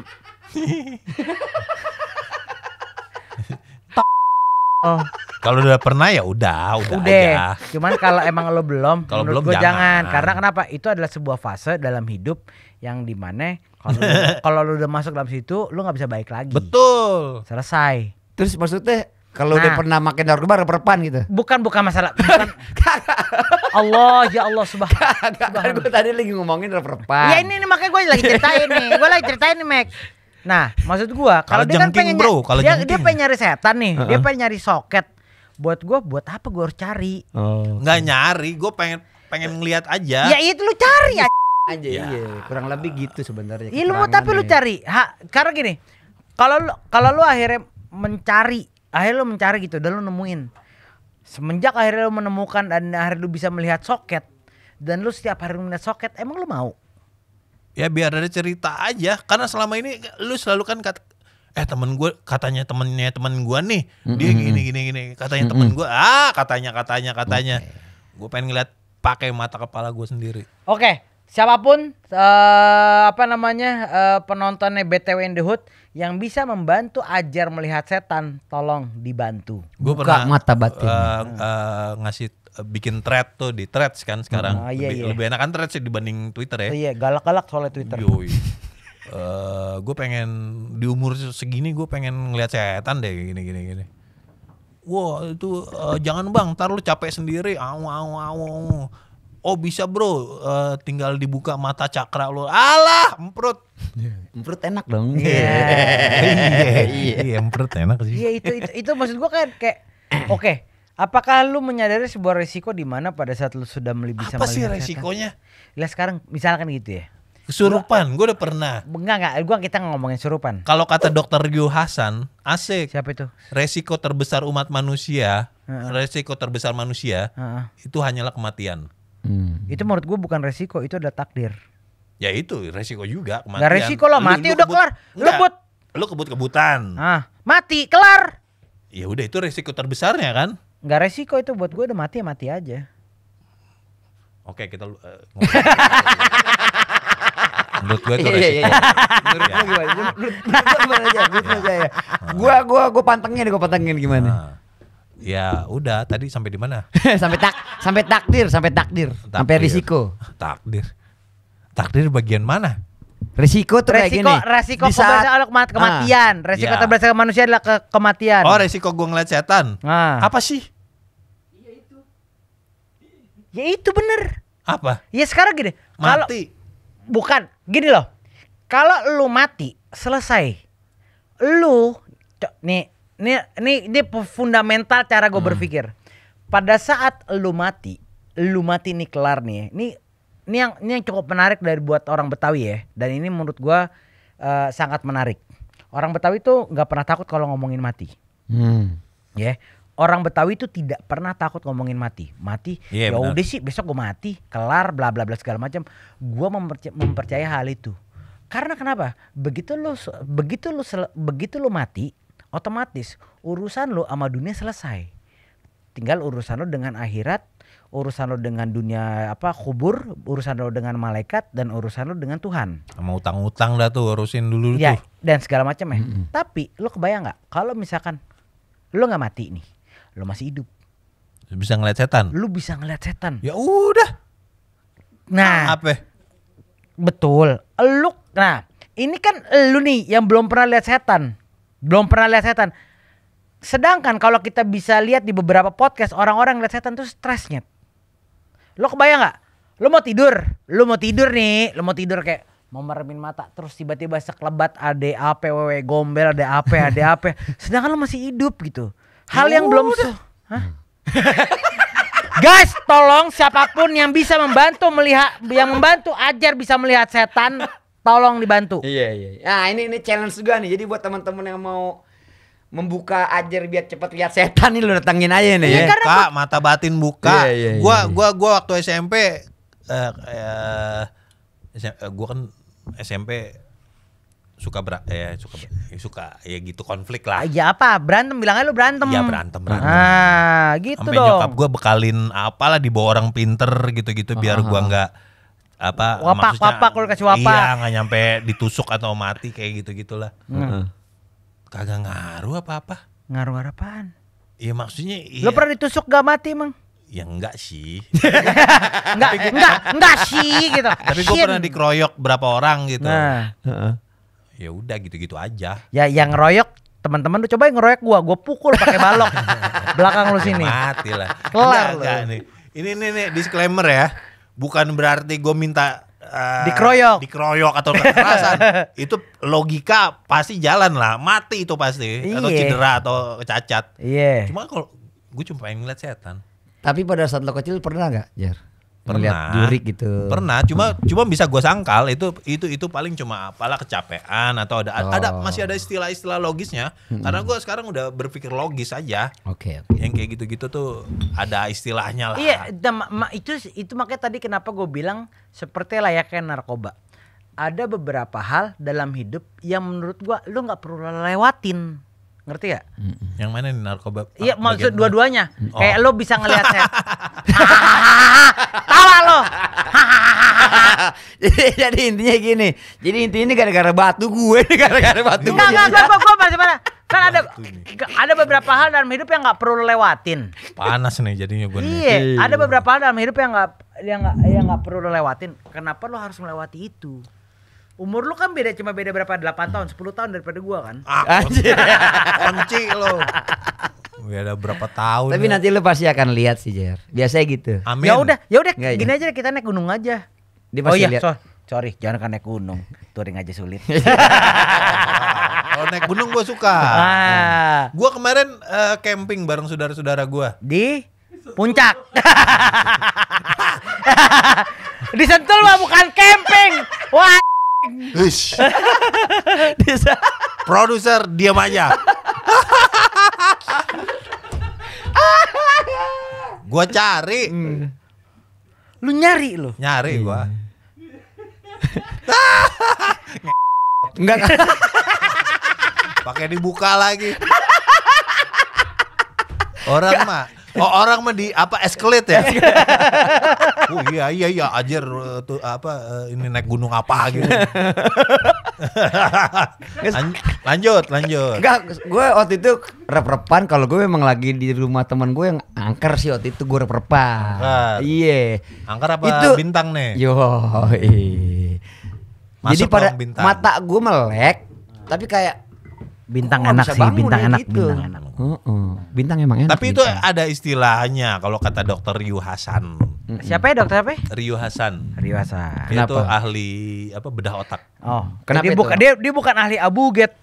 Kalau udah pernah ya udah aja. Cuman kalau emang lo belum, Kalau menurut belum gue jangan. jangan. Karena kenapa? Itu adalah sebuah fase dalam hidup yang dimana kalau lo udah masuk dalam situ, lo nggak bisa balik lagi. Betul. Selesai. Terus maksudnya kalau udah pernah makin narkoba rep-repan gitu. Bukan masalah. Bukan. Ya Allah subhanallah. Gue tadi lagi ngomongin rep-repan. Ya ini makanya gue lagi ceritain nih. Mac. Nah, maksud gue kalau dia kan pengen dia pengen nyari setan nih, dia pengen nyari soket. Buat gue, buat apa gue harus cari? Nggak nyari, gue pengen ngeliat aja. Ya itu lu cari aja. Iya, kurang lebih gitu sebenarnya. Iya lu mau tapi lu cari. Karena gini, kalau lu akhirnya lu mencari gitu, dan lu nemuin. Semenjak akhirnya lu menemukan dan akhirnya lu bisa melihat soket, dan lu setiap hari melihat soket, emang lu mau? Ya biar ada cerita aja. Karena selama ini lu selalu kan temen gue katanya temennya temen gue nih dia gini katanya temen gue katanya gue pengen ngeliat pakai mata kepala gue sendiri. Oke, siapapun penontonnya BTW in the Hood yang bisa membantu Ajar melihat setan, tolong dibantu. Gue buka pernah mata batin. ngasih bikin thread tuh di Threads kan sekarang. Lebih enakan Threads sih dibanding Twitter ya. Iya, galak-galak soalnya Twitter. Yoi. Gue pengen di umur segini gue pengen ngeliat setan deh gini. Wah itu jangan bang, ntar lu capek sendiri. Oh bisa bro, tinggal dibuka mata cakra lu. Alah, emprut. Emprut enak dong. Iya, emprut enak sih. Iya itu maksud gue kayak oke. Apakah lu menyadari sebuah resiko di mana pada saat lu sudah bisa apa melihat sih setan? resikonya? Lihat sekarang misalkan gitu ya. Kesurupan, gue udah pernah. Enggak, kita ngomongin surupan. Kalau kata dokter Yu Hasan, asik. Siapa itu? Resiko terbesar umat manusia, resiko terbesar manusia itu hanyalah kematian. Itu menurut gue bukan resiko, itu adalah takdir. Ya itu resiko juga kematian. Gak resiko lah, mati udah kelar. Lu kebut-kebutan. Mati kelar. Ya udah itu resiko terbesarnya kan. Gak resiko itu, buat gue udah mati aja. Oke kita menurut gue itu resiko. Menurut lu gimana? Menurut aja. Gua pantengin gimana? Ya udah tadi sampai di mana? sampai takdir, sampai risiko. Takdir bagian mana? Risiko tuh kayak gini. Resiko kematian. Resiko terbesar manusia adalah kematian. Oh, resiko gue ngeliat setan. Apa sih? Ya itu bener. Apa? Ya sekarang gini. Mati. Bukan, gini loh. Kalau lu mati, selesai. Lu nih fundamental cara gue berpikir. Pada saat lu mati nih kelar nih. Ini yang cukup menarik dari buat orang Betawi ya. Dan ini menurut gue sangat menarik. Orang Betawi tuh nggak pernah takut kalau ngomongin mati. Ya, orang Betawi itu tidak pernah takut ngomongin mati. Iya, Ya benar. udah sih besok gue mati, kelar bla bla bla segala macam. Gua mempercaya hal itu. Karena kenapa? Begitu lu mati, otomatis urusan lu sama dunia selesai. Tinggal urusan lu dengan akhirat, urusan lu dengan dunia kubur, urusan lu dengan malaikat, dan urusan lu dengan Tuhan. Sama utang-utang dah tuh urusin dulu Ya, tuh. dan segala macam ya. Tapi lu kebayang nggak kalau misalkan lu nggak mati nih, lu masih hidup, Bisa ngeliat setan. lu bisa ngeliat setan. Ya udah. Nah, Apa? betul. Nah, ini kan lu nih yang belum pernah lihat setan. Sedangkan kalau kita bisa lihat di beberapa podcast orang-orang lihat setan tuh stresnya. Lo kebayang nggak? Lo mau tidur kayak mau meremin mata, terus tiba-tiba sekelebat ada apa wewe gombel, ada apa. Sedangkan lo masih hidup gitu. Hal yang belum Hah? Guys, tolong siapapun yang bisa membantu Ajar bisa melihat setan, tolong dibantu. Iya. Nah, ini challenge juga nih. Jadi buat teman-teman yang mau membuka Ajar biar cepat lihat setan nih, lu datangin aja nih ya. Buka, mata batin buka. Iya. Gua waktu SMP gua kan SMP suka gitu konflik lah. Ya apa? Berantem, bilangnya lu berantem. Iya, berantem. Ah, gitu Sampai dong. nyokap gua bekalin apalah di bawah orang pinter gitu-gitu biar gua nggak Wapak, lu kasih wapak. Iya, nggak nyampe ditusuk atau mati kayak gitu-gitulah. Kagak ngaruh apa-apa. Ngaruh apaan? Iya maksudnya Lu pernah ditusuk gak mati emang? ya enggak sih. Enggak sih gitu. Tapi gue pernah dikeroyok berapa orang gitu. Nah, Ya udah gitu-gitu aja. ya yang ngeroyok teman-teman lu coba ngeroyok gua pukul pakai balok belakang lu sini. Mati lah. Kelar Enggak nih. Ini nih disclaimer ya. Bukan berarti gue minta dikeroyok atau kekerasan. Itu logika pasti jalan lah. Mati itu pasti. Atau Iya. cedera atau cacat. Iya. Cuma kalau gue cuma pengen ngeliat setan. Tapi pada saat lo kecil pernah gak, Jar? Pernah. Ngeliat jurik gitu. Pernah, cuma bisa gue sangkal itu paling cuma apalah kecapean atau masih ada istilah-istilah logisnya. Karena gue sekarang udah berpikir logis aja. Oke. Yang kayak gitu-gitu tuh ada istilahnya lah. Iya, itu makanya tadi kenapa gue bilang seperti layaknya narkoba. Ada beberapa hal dalam hidup yang menurut gua lu nggak perlu lewatin. Ngerti gak? Yang mana nih narkoba? Iya, maksud Bagian dua-duanya. Oh. Kayak lo bisa ngelihat set. Tawa lo. Jadi intinya gini. Jadi intinya ini gara-gara batu gue, gara-gara batu gue. Enggak, gua masih mana? Kan Batu nih. ada beberapa hal dalam hidup yang nggak perlu lo lewatin. Panas nih jadinya gue nih. Iya, ada beberapa hal dalam hidup yang nggak perlu lo lewatin. Kenapa lo harus melewati itu? Umur lu kan cuma beda berapa? 8 tahun, 10 tahun daripada gua kan. Anjir. Kunci lo. Udah berapa tahun. Tapi nanti lu pasti akan lihat sih, Jar. Biasanya gitu. Amin. Ya udah, Nggak, gini aja kita naik gunung aja. Dia Oh pasti iya, lihat. sorry, jangan kan naik gunung. Touring aja sulit. Kalau naik gunung gue suka. Gue kemarin camping bareng saudara-saudara gue. Di puncak. Di Sentul mah bukan camping. Wah. Hush. Produser diam aja. Gua cari. Lu nyari lu. Nyari gua. Enggak. Pakai dibuka lagi. Orang mah di apa escalate ya? Oh iya Ajar tuh ini naik gunung apa gitu. Lanjut. Enggak, gue waktu itu rep-repan kalau gue memang lagi di rumah teman gue yang angker sih waktu itu gue rep-repan. Angker. Iya. Angker apa Itu bintang nih? Yo. Jadi Masuk pada dong bintang. mata gue melek, tapi kayak Bintang kok nggak enak bisa sih, bangun bintang ya enak, gitu. bintang enak. Bintang emang enak. Tapi itu bintang. ada istilahnya kalau kata dokter Ryu Hasan. Siapa ya dokter apa? Ryu Hasan. Riwasa. Dia Kenapa? tuh ahli bedah otak. Oh, Kenapa dia bukan ahli abuget.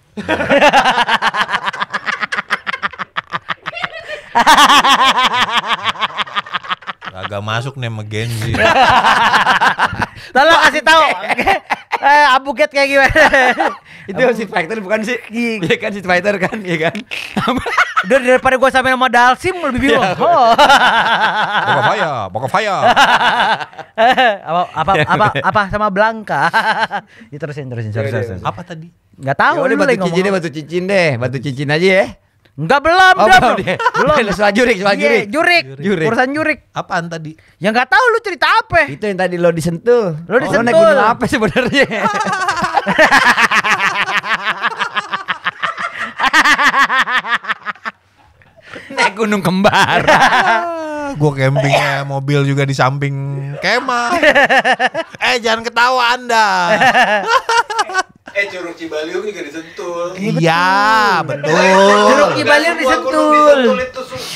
Agak masuk nih sama Gen Z. Tolong kasih tahu. Abuget kayak gimana? Itu Street Fighter bukan sih? Iya kan Street Fighter kan, iya kan? Udah daripada gua sampai nama Dalsim lebih bingung. Oh. Boka Faya. apa sama Blanka. Ya, terusin. Sorry. Apa tadi? Enggak tahu Udah lu lagi ngomong. batu cincin deh, batu cincin aja ya. Enggak belum. Belum. Soal jurik. Iya, jurik. Urusan jurik. Apaan tadi? Ya enggak tahu lu cerita apa. Itu yang tadi lo disentuh. Lo disentuh. Naik gunung apa sebenarnya? Naik gunung kembar. Gue campingnya mobil juga di samping kemah. Jangan ketawa Anda. Curug Cibaliung juga disentul. Iya, betul. Curug Cibaliung disentul.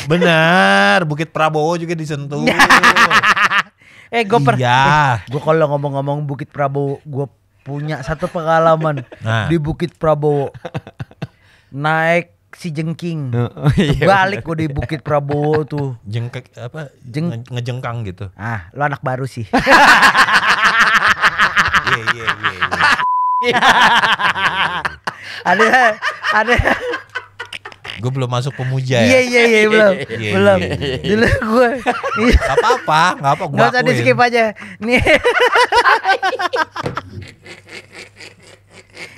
Benar, Bukit Prabowo juga disentul. Gue kalau ngomong-ngomong Bukit Prabowo, gue punya satu pengalaman di Bukit Prabowo. Naik si jengking. Balik gue di Bukit Prabowo tuh. Ngejengkang gitu. Lo anak baru sih. Iya. Ada. Gue belum masuk pemuja ya. Iya belum. Dulu gue. Gak apa-apa. Gue nggak usah di skip aja. Nih.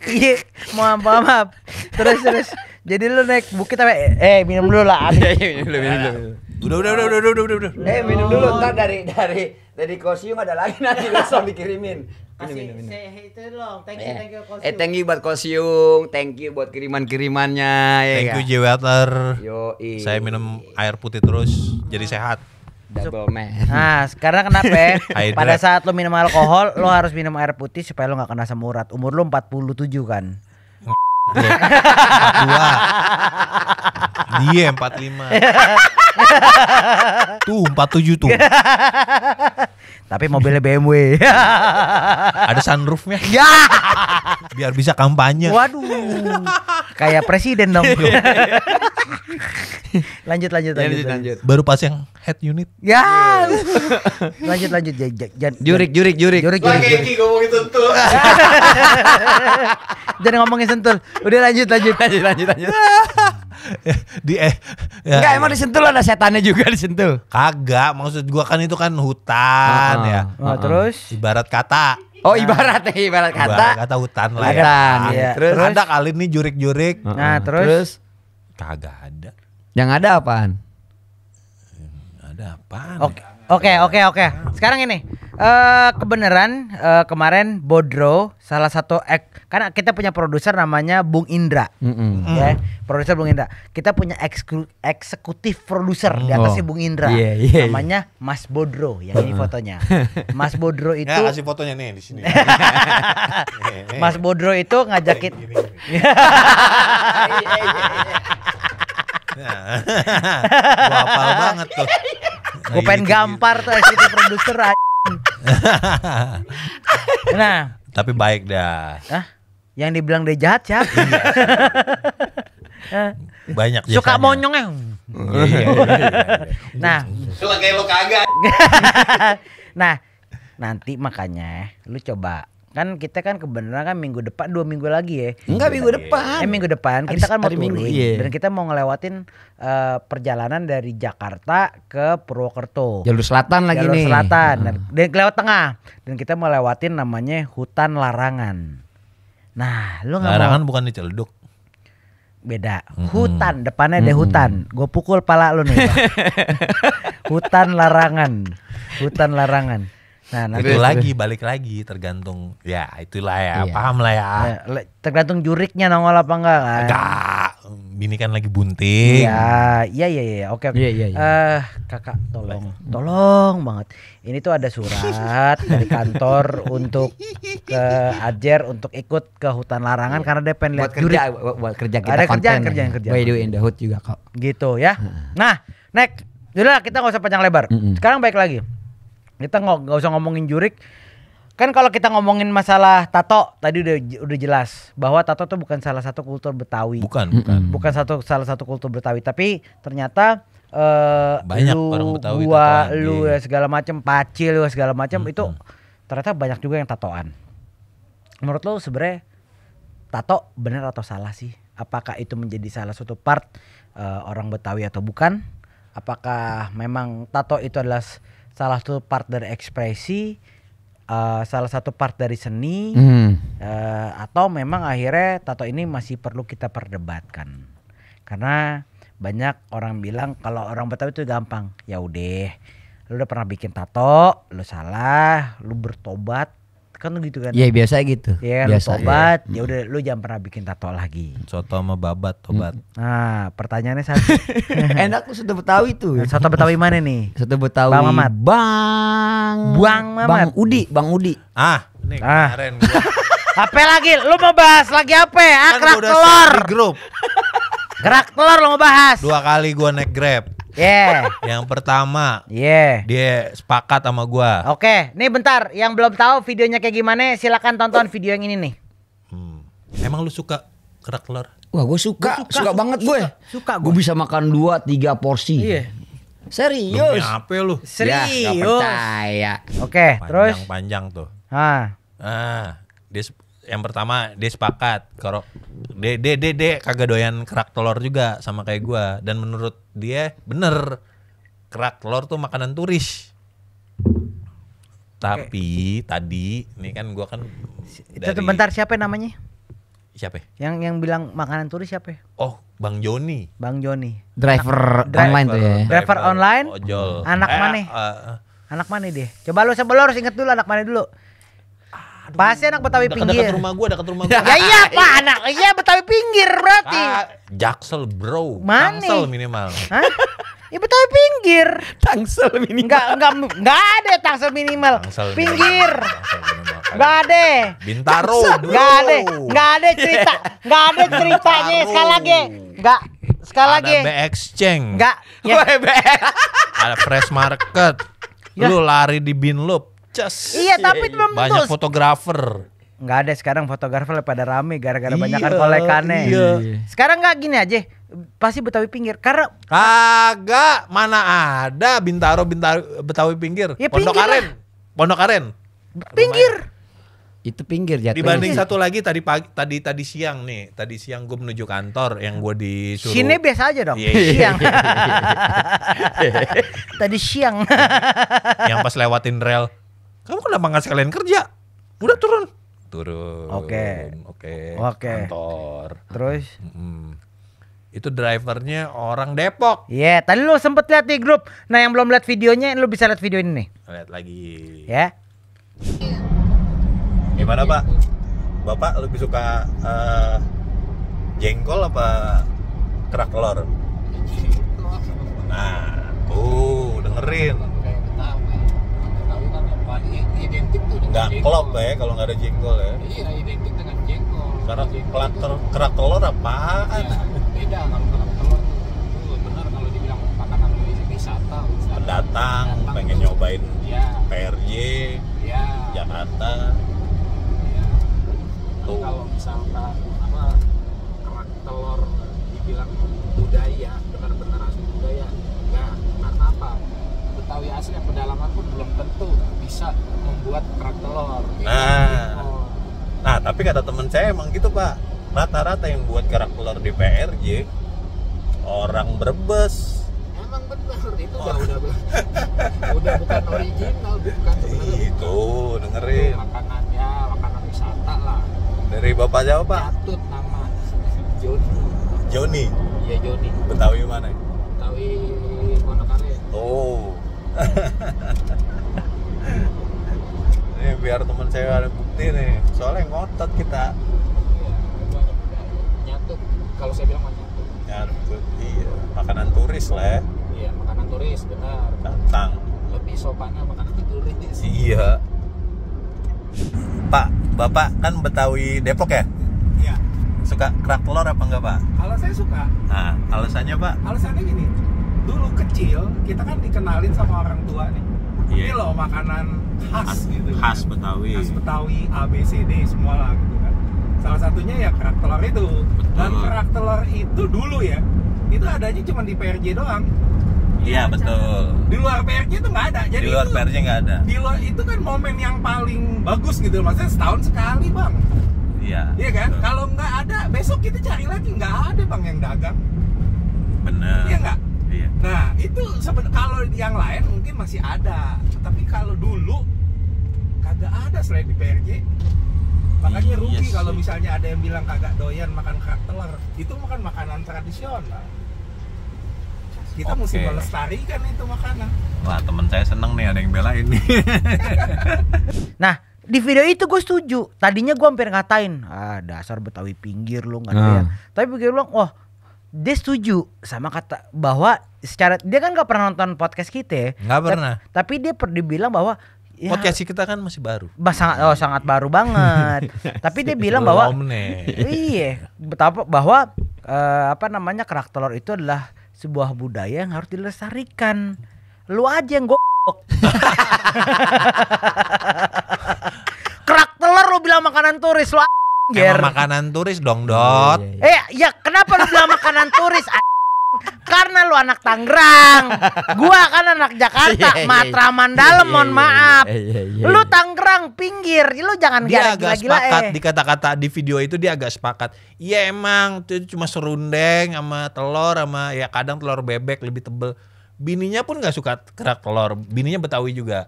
Iya, maaf. Terus. Jadi lu naik bukit apa? Minum dulu lah. Minum. Udah. Minum dulu, ntar dari Kosium ada lagi nanti langsung dikirimin. Minum. Itu dong. Thank you Kosium. Thank you buat Kosium, thank you buat kiriman-kirimannya. Thank you J-Water. Yoi. Saya minum air putih terus jadi sehat. Double man. Nah, sekarang kenapa ya? Hydrate. Pada saat lo minum alkohol, lo harus minum air putih supaya lo gak kena asam urat. Umur lo 47 kan? 42. Dia 45. Tuh 47 tuh. Tapi mobilnya BMW. Ada sunroofnya. Ya. Biar bisa kampanye. Waduh. Kayak presiden dong. Lanjut. Baru pas yang head unit. Ya. Lanjut. Jurik. Lagi Eki ngomongin sentul. Jangan ngomongin sentul. Udah lanjut. Enggak, emang disentul ada setannya juga disentul. Kagak, maksud gua kan itu kan hutan ya. Terus Ibarat kata. Oh, ibarat kata. Ibarat kata hutan lah ya. Hutan, iya. Terus ada kali nih jurik-jurik. Nah, terus Kagak ada. Yang ada apaan? Ada apaan? Oke. Sekarang ini kebenaran kemarin Bodro salah satu karena kita punya produser namanya Bung Indra. Ya, produser Bung Indra. Kita punya eksekutif produser di atasnya Bung Indra. Namanya Mas Bodro ya, ini fotonya. Mas Bodro itu kasih fotonya nih di sini. Mas Bodro itu ngajakin Gua hafal banget tuh. gue pengen gampar tuh eksekutif produser. Nah, tapi baik dah. Yang dibilang dia jahat siapa? Banyak suka jasanya. monyongnya. Iya. Nah, Kalau kayak lo kagak. nah nanti makanya lu coba, kan kita kan kebenaran kan minggu depan 2 minggu lagi ya. Enggak, minggu depan. Minggu depan kita kan mau hari Minggu, touring dan kita mau ngelewatin perjalanan dari Jakarta ke Purwokerto. Jalur selatan lagi Jalur nih. selatan dan lewat tengah, dan kita mau lewatin namanya hutan larangan. Nah, lu nggak mau? Larangan bukan di Celduk. Beda. Hutan, depannya ada hutan. Gue pukul pala lu nih. Hutan larangan. Nah, itu lagi balik lagi tergantung ya itulah ya, paham lah ya. Tergantung juriknya nongol apa enggak kan. Enggak, bini kan lagi bunting. Iya. Oke. Kakak tolong banget. Ini tuh ada surat dari kantor untuk ke Ajer untuk ikut ke hutan larangan karena dia pengen lihat jurik. Buat kerja kita Ada konten. kerjaan. By the way in the hood juga kok. Gitu ya. Nah, next. Udah kita nggak usah panjang lebar. Sekarang baik lagi. Kita nggak usah ngomongin jurik. Kan kalau kita ngomongin masalah tato tadi udah jelas bahwa tato tuh bukan salah satu kultur Betawi. Bukan salah satu kultur Betawi, tapi ternyata banyak orang Betawi lu ya segala macam, pacil segala macam itu ternyata banyak juga yang tatoan. Menurut lu sebenarnya tato benar atau salah sih? Apakah itu menjadi salah satu part orang Betawi atau bukan? Apakah memang tato itu adalah salah satu part dari ekspresi, salah satu part dari seni, atau memang akhirnya tato ini masih perlu kita perdebatkan? Karena banyak orang bilang kalau orang Betawi itu gampang. Ya udah, lu udah pernah bikin tato, lu salah, lu bertobat. Kan gitu kan? Iya biasa gitu. Iya, lu tobat, ya udah lu jangan pernah bikin tato lagi. Soto sama babat, tobat. Nah, pertanyaannya satu. Enak tuh soto Betawi tuh. Soto Betawi mana nih? Soto Betawi. Bang Mamat. Bang Udi. Nih kemarin gua Apa lagi? Lu mau bahas lagi apa? kan Kerak gua udah telur. share di grup. Kerak telur lu mau bahas. 2 kali gua naik Grab. Yeah. Yang pertama, Yeah. dia sepakat sama gua. Oke, nih bentar, yang belum tahu videonya kayak gimana, silakan tonton video yang ini nih. Emang lu suka kerak telur? Wah gue suka banget gue. Suka Gue bisa makan 2-3 porsi. Iya. Serius. Apa lu? Ya, gak Serius. percaya. Oke, terus. Panjang tuh. Ah. Dia yang pertama dia sepakat kalau dia kagak doyan kerak telur juga sama kayak gua, dan menurut dia bener kerak telur tuh makanan turis. Tapi tadi nih kan gua kan Itu bentar, siapa namanya? siapa? Yang bilang makanan turis siapa? Oh, Bang Joni. Bang Joni. Driver online tuh ya. Driver online? Ojol. Anak mana? Anak mana dia? Coba lu harus inget dulu anak mana dulu. Pasti anak Betawi pinggir. Dekat rumah gua. Ya iya Pak, anak iya Betawi pinggir berarti. Jaksel bro. Mana? Tangsel minimal. Hah? Ya Betawi pinggir. Tangsel minimal. Enggak ada Tangsel minimal. Tangsel Pinggir. Tangsel minimal. Enggak ada. Bintaro bro. Enggak ada cerita. Enggak ada ceritanya sekali lagi. Enggak. Sekali lagi. Ada BXChange. Enggak. Ya. Ada Fresh Market. Ya. Lu lari di Binloop. Cas. Iya, tapi itu belum banyak tentu. fotografer. Enggak ada sekarang fotografer pada rame gara-gara banyakan kolekannya. Iya. Sekarang enggak gini aja. Pasti Betawi pinggir karena Kagak, mana ada Bintaro Betawi pinggir. Ya, Pondok pinggir Aren. Pondok Aren. pinggir. Itu pinggir jatuhnya. Dibanding satu lagi tadi siang nih. Tadi siang gue menuju kantor yang gue disuruh. Sini biasa aja dong. Iya. Siang. Tadi siang. Yang pas lewatin rel. Kamu kenapa nggak sekalian kerja? Udah turun. Oke. Kantor. Terus Itu drivernya orang Depok. iya, tadi lu sempet lihat di grup. Nah, yang belum lihat videonya, lu bisa lihat video ini nih. Lihat lagi. Ya. Gimana Pak? Bapak lebih suka jengkol apa kerak telur? Nah, dengerin. Nggak klop ya kalau nggak ada jengkol ya. Iya, identik dengan jengkol. Karena kerak telur apaan? Iya, beda kalau kerak telur tuh benar kalau dibilang makanan wisata. Pendatang pengen nyobain Iya. PRJ, Iya. Jakarta. Iya. Tuh. Kalau misalkan kerak telur dibilang budaya, benar-benar asli budaya. Enggak, karena apa? Betawi asli yang pedalaman pun belum tentu bisa membuat kerak telur. Nah, tapi kata temen saya emang gitu Pak. Rata-rata yang buat kerak telur di PRJ orang Brebes. Emang benar itu udah bukan original, bukan sebenarnya. Itu dengerin. Makanan wisata lah. Dari Bapak jawab Pak. Jatut nama Joni. Iya Joni. Betawi mana? Betawi Pondok Aren. Oh. Ini biar teman saya ada bukti nih. Soalnya ngotot kita. Iya, itu ada budaya. Nyatut. Kalau saya bilang nyatut. Nyatut. Iya, makanan turis lah ya. Iya, makanan turis benar. Datang. Lebih sopannya makanan turis. Iya. Pak, Bapak kan Betawi Depok ya? Iya. Suka kerak telur apa enggak Pak? Kalau saya suka. Nah, alasannya Pak? Alasannya gini. Dulu kecil kita kan dikenalin sama orang tua nih. Ini Iya. loh makanan khas gitu. Khas Betawi. Khas Betawi, ABCD semua lah gitu kan. Salah satunya ya kerak telur itu. Dan kerak telur itu dulu ya, itu adanya cuma di PRJ doang. Iya betul. Di luar PRJ itu nggak ada. Jadi Di luar itu, PRJ nggak ada. Di luar itu kan momen yang paling bagus gitu. Maksudnya setahun sekali bang. Iya kan? Kalau nggak ada, besok kita cari lagi, nggak ada bang yang dagang. Bener. Iya nggak? Iya. Nah itu kalau yang lain mungkin masih ada, tapi kalau dulu kagak ada selain di PRJ. Makanya rugi kalau misalnya ada yang bilang kagak doyan makan kerak telur. Itu makan makanan tradisional. Kita mesti melestarikan itu makanan. Wah, teman saya seneng nih ada yang belain nih. Nah, di video itu gue setuju. Tadinya gue hampir ngatain, dasar Betawi pinggir lu nggak doyan. Tapi gue bilang, dia setuju sama kata bahwa secara dia kan nggak pernah nonton podcast kita. Nggak pernah. Tapi dia bilang bahwa podcast kita kan masih baru. Sangat baru banget. Tapi dia bilang bahwa betapa bahwa kerak telur itu adalah sebuah budaya yang harus dilestarikan. Lu aja yang kerak telur lu bilang makanan turis, lu emang makanan turis dong, Dot. Ya kenapa lu bilang makanan turis? Karena lu anak Tangerang, gua kan anak Jakarta, Matraman dalam, mohon maaf. Lu Tangerang pinggir, lu jangan dia agak gila-gila. Sepakat di kata-kata di video itu dia agak sepakat. Iya emang itu cuma serundeng sama telur sama ya kadang telur bebek lebih tebel. Bininya pun nggak suka kerak telur, bininya Betawi juga.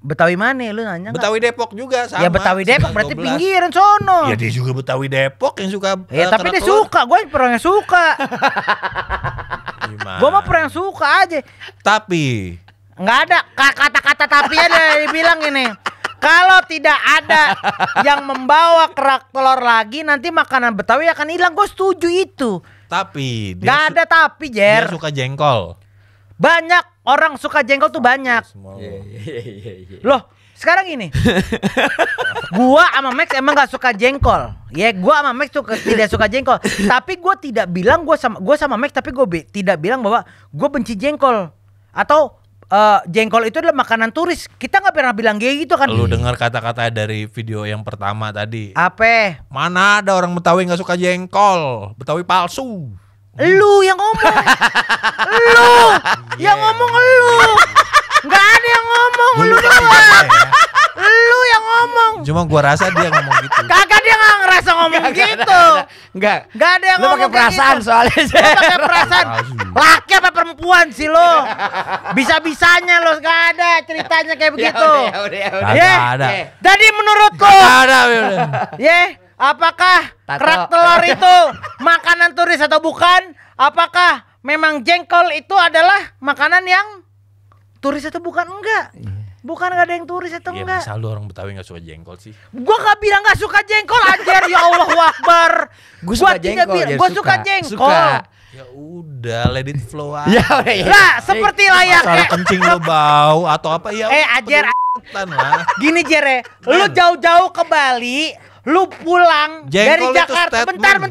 Betawi mana lu nanya? Betawi Depok juga sama. Ya Betawi Depok berarti pinggiran sono. Ya dia juga Betawi Depok yang suka. Ya tapi dia suka, gue pernah yang suka. Gue mah pernah yang suka aja. Tapi nggak ada kata-kata tapi ada dibilang ini. Kalau tidak ada yang membawa kerak telur lagi, nanti makanan Betawi akan hilang. Gue setuju itu. Tapi nggak ada tapi Jer. Dia suka jengkol. Banyak orang suka jengkol tuh banyak. Loh, sekarang ini gua sama Max emang gak suka jengkol. Ya, gua sama Max tuh tidak suka jengkol. Tapi gua tidak bilang gua sama Max, tapi gua tidak bilang bahwa gua benci jengkol atau jengkol itu adalah makanan turis. Kita nggak pernah bilang kayak gitu kan. Lu dengar kata-kata dari video yang pertama tadi. Apa? Mana ada orang Betawi nggak suka jengkol? Betawi palsu. Lu yang ngomong. Lu yang ngomong lu. Nggak ada yang ngomong, lu doang. Lu yang ngomong. Cuma gua rasa dia ngomong gitu. Kagak, dia nggak ngerasa ngomong gitu. Enggak ada yang lu ngomong pakai perasaan gitu. soalnya. Lu pakai perasaan. Laki apa perempuan sih lo? Bisa-bisanya lo, nggak ada ceritanya kayak begitu. Kagak ada. Jadi menurutku ada. Apakah kerak telur itu makanan turis atau bukan? Apakah memang jengkol itu adalah makanan yang turis atau bukan? Enggak. Bukan, gak ada yang turis atau enggak. Masa lu orang Betawi gak suka jengkol sih? Gua gak bilang gak suka jengkol, anjir. Ya Allahu Akbar. Gua suka jengkol. Gua suka jengkol. Ya udah, let it flow aja. Lah, seperti layaknya kencing lu bau atau apa ya? Anjir. Lah. Gini Jere, lu jauh-jauh ke Bali, lu pulang dari Jakarta. Bentar,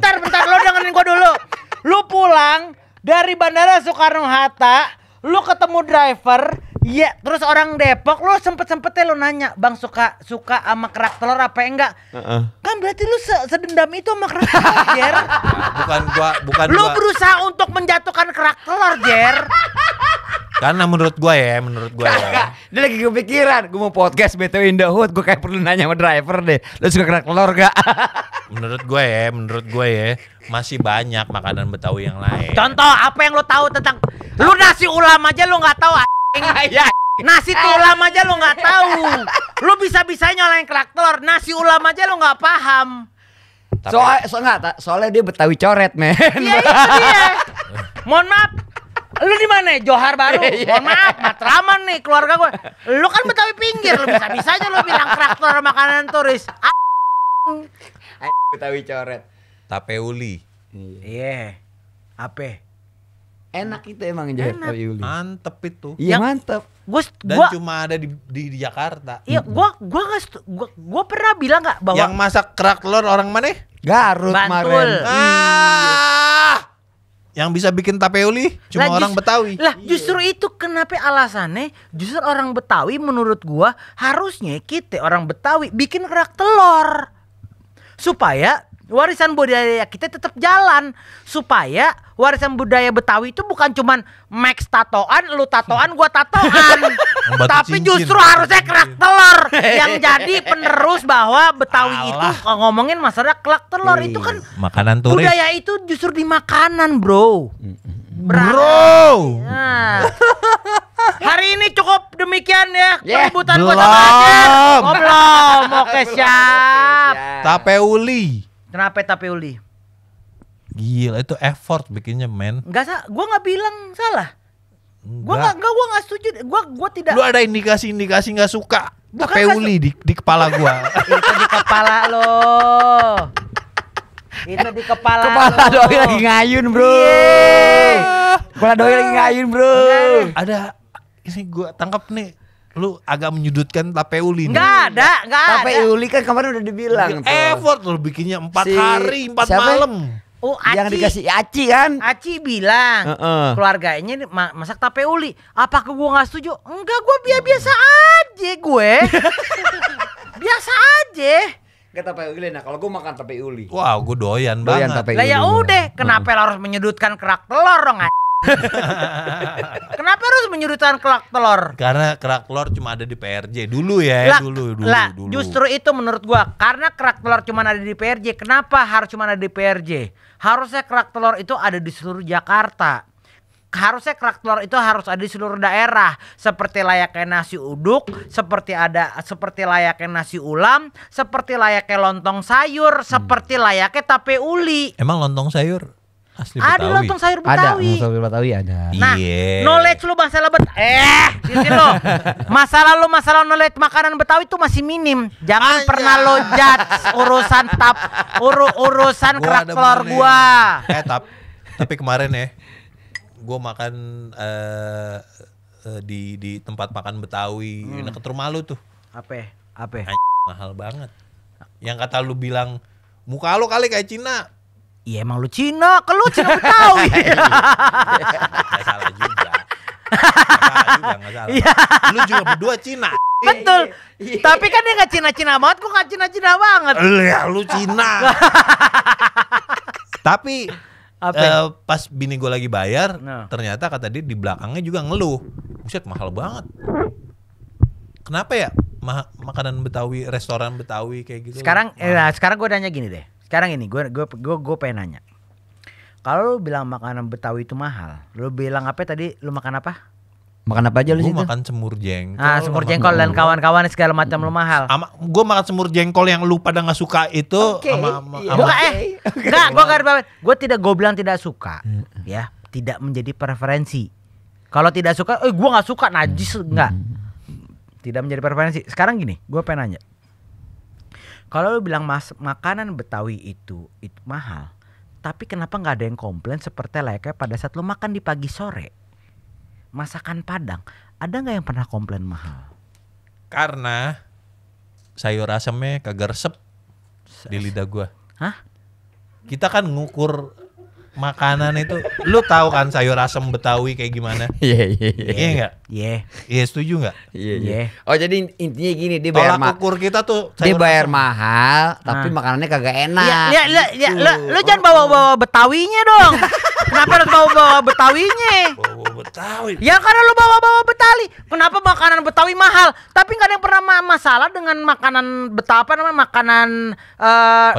lu dengerin gua dulu. Lu pulang dari Bandara Soekarno-Hatta, lu ketemu driver. Iya, terus orang Depok, lu sempet-sempetnya lu nanya, Bang suka sama kerak telur apa enggak? Kan berarti lu sedendam itu sama kerak telur, Jer. Bukan lu gua. Berusaha untuk menjatuhkan kerak telur, Jer. Karena menurut gua ya. Dia lagi kepikiran, gua mau podcast BTW in the Hood, gua kayak perlu nanya sama driver deh. Lu suka kerak telur gak? menurut gua ya, masih banyak makanan Betawi yang lain. Contoh apa yang lu tahu tentang lu nasi ulam aja lu nggak tahu. Nasi ulam aja lu nggak tahu. Lu bisa-bisanya nyolain kerak telur, nasi ulam aja lu nggak paham. Soalnya dia Betawi coret, men. Iya itu dia. Mohon maaf. Lu di mana? Johar Baru. Mohon maaf, Matraman nih keluarga gue. Lu kan Betawi pinggir, lu bisa-bisanya lu bilang kerak telur makanan turis. Betawi coret. Tape uli. Iya. Apa? Enak itu emang Tape uli. Mantep itu. Iya mantep. Dan cuma ada di Jakarta. Iya, gua pernah bilang nggak bahwa yang masak kerak telur orang mana? Garut Bantul. Yang bisa bikin tape uli cuma orang Betawi. Lah justru itu kenapa alasannya justru orang Betawi menurut gua harusnya kita orang Betawi bikin kerak telur supaya Warisan budaya kita tetap jalan supaya warisan budaya Betawi itu bukan cuman Max tatoan, lu tatoan, gua tatoan. Tapi justru harusnya kerak telur yang jadi penerus bahwa Betawi itu ngomongin masalah kerak telur itu kan makanan turis. Budaya itu justru di makanan, bro. Nah. Hari ini cukup demikian ya keributan gua sama Aceh. Oh belum. Oke, siap. Tape uli. Kenapa tape uli? Gila itu effort bikinnya, men. Enggak, gua enggak bilang salah. Gua enggak setuju. Gua tidak. Lu ada indikasi enggak suka Bukan tape uli di kepala gua. Itu di kepala lo. Itu di kepala Doi lagi ngayun, bro. Kepala Doi lagi ngayun, bro. Ada ini gua tangkap nih. Lu agak menyudutkan tape uli nih. Enggak ada. Tape uli kan kemarin udah dibilang. Effort lu bikinnya 4 hari 4 malam. Oh, Aci. Yang dikasih Aci kan? Aci bilang keluarganya masak tape uli. Apakah gue nggak setuju? Enggak, gue biasa aja gue. Biasa aja. Gak tape uli. Nah kalau gue makan tape uli. Wow, gue doyan banget. Lah ya udah, kenapa lo harus menyudutkan kerak telur dong? Kenapa harus menyudutkan kerak telur? Karena kerak telur cuma ada di PRJ dulu ya, dulu. Justru itu menurut gua, karena kerak telur cuma ada di PRJ. Kenapa harus cuma ada di PRJ? Harusnya kerak telur itu ada di seluruh Jakarta. Harusnya kerak telur itu harus ada di seluruh daerah, seperti layaknya nasi uduk, seperti layaknya nasi ulam, seperti layaknya lontong sayur, seperti layaknya tape uli. Emang lontong sayur asli Betawi? Ada lontong sayur Betawi. Ada lontong sayur Betawi ada. Nah, knowledge lu masalah sini lo. Masalah knowledge makanan Betawi itu masih minim. Jangan pernah lo judge urusan kerak telur gua. Tapi kemarin ya, gua makan di tempat makan Betawi dekat rumah lu tuh. Apa? Mahal banget. Yang kata lu bilang muka lu kali kayak Cina. Iya emang lu Cina, kalau lu Cina Betawi. Gak salah juga. Gak salah. Lu juga berdua Cina. Betul. Tapi kan dia gak Cina-Cina banget, gua gak Cina-Cina banget. Lu Cina. Tapi pas bini gue lagi bayar, ternyata kata dia di belakangnya juga ngeluh. Buset, mahal banget. Kenapa ya makanan Betawi, restoran Betawi kayak gitu? Sekarang gue nanya gini deh. Sekarang ini gue pengen nanya. Kalau lu bilang makanan Betawi itu mahal, lu bilang apa tadi? Lu makan apa? Makan apa aja lu situ? Gue makan semur jengkol. Semur jengkol dan kawan-kawan segala macam lu mahal. Gue makan semur jengkol yang lu pada nggak suka itu. Gue bilang tidak suka, ya, tidak menjadi preferensi. Kalau tidak suka, gue nggak suka, najis enggak. Tidak menjadi preferensi. Sekarang gini, gue pengen nanya. Kalau lu bilang makanan Betawi itu mahal, tapi kenapa nggak ada yang komplain seperti layaknya pada saat lu makan di pagi sore? Masakan Padang, ada nggak yang pernah komplain mahal? Karena sayur asamnya kagak resep di lidah gua. Hah? Kita kan ngukur makanan itu, lu tahu kan sayur asam Betawi kayak gimana? Iya. Iya enggak? Iya, setuju enggak? Iya. Oh, jadi intinya gini, dia bayar mahal. Ukur kita tuh dia bayar mahal, tapi makanannya kagak enak. Lu jangan bawa Betawinya dong. Kenapa harus bawa Betawinya? Bawa Betawi. Ya karena lu bawa Betawi. Kenapa makanan Betawi mahal? Tapi nggak ada yang pernah masalah dengan makanan makanan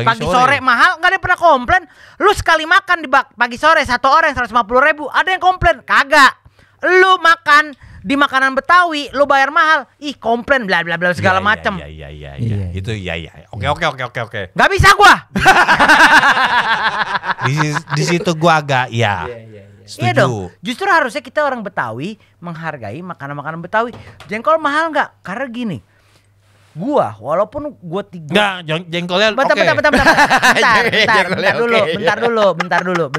pagi sore mahal. Nggak ada yang pernah komplain. Lu sekali makan di pagi sore 1 orang 150.000, ada yang komplain? Kagak. Lu makan di makanan Betawi, lu bayar mahal, komplain bla bla bla segala macam. Iya. Itu iya. Oke. Gak bisa gua. di situ gua agak setuju. Iya dong. Justru harusnya kita orang Betawi menghargai makanan-makanan Betawi. Jengkol mahal nggak? Karena gini. Gua walaupun gua Enggak, jengkolnya bentar dulu.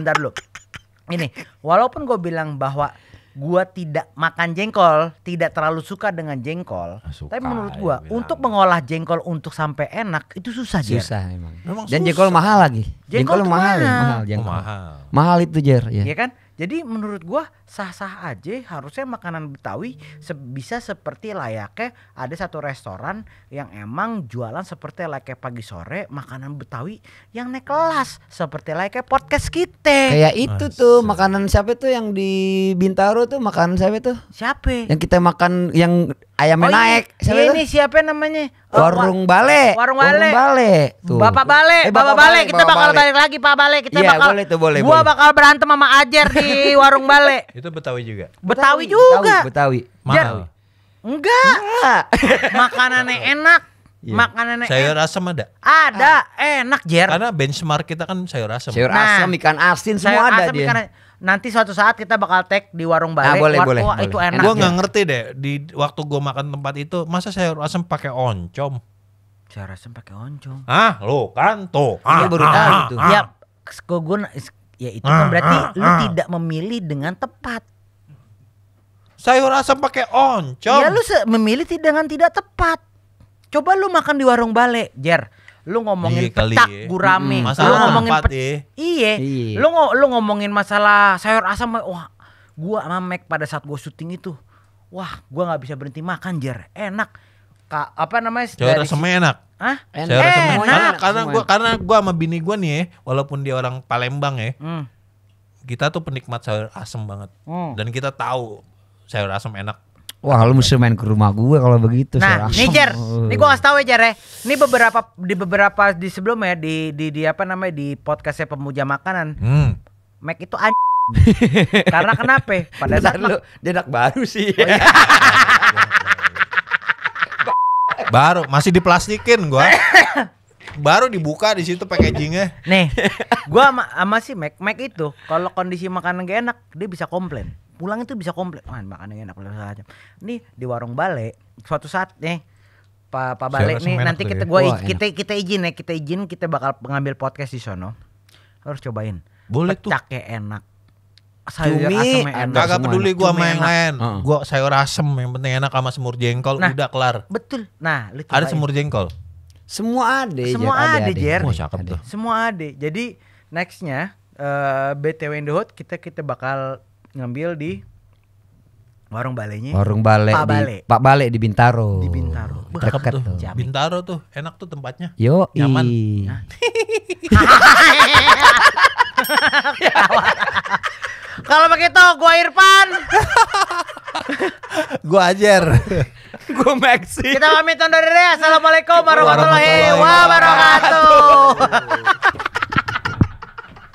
Ini, walaupun gua bilang bahwa gua tidak makan jengkol, tidak terlalu suka dengan jengkol. Tapi menurut gua untuk mengolah jengkol untuk sampai enak itu susah, Jer. Susah emang. Dan jengkol mahal lagi. Jengkol mahal. Mahal. Mahal itu, Jer, ya. Iya kan? Jadi menurut gua sah-sah aja, harusnya makanan Betawi bisa seperti layaknya ada satu restoran yang emang jualan seperti layaknya pagi sore makanan Betawi yang naik kelas seperti layaknya podcast kita. Kayak itu tuh makanan siapa tuh yang di Bintaro tuh, makanan siapa tuh? Siapa? Yang kita makan yang ayamnya naik. Siapa ini tuh? siapa namanya? Warung Bale. Warung Bale. Tuh. Bapak Bale, Bapak Bale, kita bakal balik lagi Pak Bale. Kita Iya, bakal boleh tuh, boleh. Gua bakal berantem sama Ajer di Warung Bale. Itu Betawi juga. Betawi juga. Betawi. Mahal. Enggak. Makanannya enak. Iya. Makanannya Sayur asam ada. ada, enak Jer. Karena benchmark kita kan sayur asam. Sayur Nah, asam, ikan asin, Sayur semua ada asam dia. ikan- nanti suatu saat kita bakal tag di Warung Bale. boleh, Wah, boleh, wah, boleh. itu enak. Gue Jer. nggak ngerti deh di waktu gue makan tempat itu masa sayur asam pakai oncom. Sayur asam pakai oncom. Ah, lo kan tuh. Ini baru tahu tuh. Ya, ya itu kan berarti lu tidak memilih dengan tepat. Sayur asam pakai oncom. Ya lu memilih dengan tidak tepat. Coba lu makan di Warung Bale, Jer. Lu ngomongin Iya kali pecak ya. gurame. Masalah Lu ngomongin tempat ya. Iya. Iya. Lu ngomongin masalah sayur asam. Wah, gua sama Mac pada saat gua syuting itu, wah, gua nggak bisa berhenti makan, Jer. Enak. Apa namanya? Sayur asamnya enak. Hah? Sayur asam Enak. karena gua sama bini gua nih ya, walaupun dia orang Palembang ya, kita tuh penikmat sayur asam banget. Dan kita tahu sayur asam enak. Wah, lu mesti main ke rumah gue kalau begitu. Nah, sayur nih asam. Jer, nih gua kasih tahu ya Jer ya. Ini beberapa di sebelumnya di apa namanya di podcastnya Pemuja Makanan, Mac itu karena kenapa? Pada saat lu dia anak baru sih. Baru masih diplastikin gua. Baru dibuka di situ packagingnya. nih, gua sama si Mac itu kalau kondisi makanan gak enak, dia bisa komplain. Pulang itu bisa komplain, makanannya enak macam. Nih di Warung Bale, suatu saat nih Pak Bale nih nanti kita izin kita bakal ngambil podcast di sono. Harus cobain. Boleh tuh. Pecaknya enak. Sayur Cumi asamnya enak. Kagak peduli gua sama yang lain. Heeh. Gua sayur asem yang penting enak sama semur jengkol udah kelar. Betul. Nah, lu cobain. Ada semur jengkol. Semua ada. Semua ada, Jer. Wah, cakep tuh. Semua ada. Jadi nextnya BTW in the Hood kita bakal ngambil di Warung Balenya. Warung Bale Pak di Bale. Pak Bale di Bintaro. Di Bintaro. Cakep Dekat tuh. tuh. Jamin. Bintaro tuh enak tuh tempatnya. Yo, Nyaman. Kalau begitu gua Irfan. Gua Ajer. Gue Maxi. Kita pamit undur diri. Assalamualaikum warahmatullahi wabarakatuh.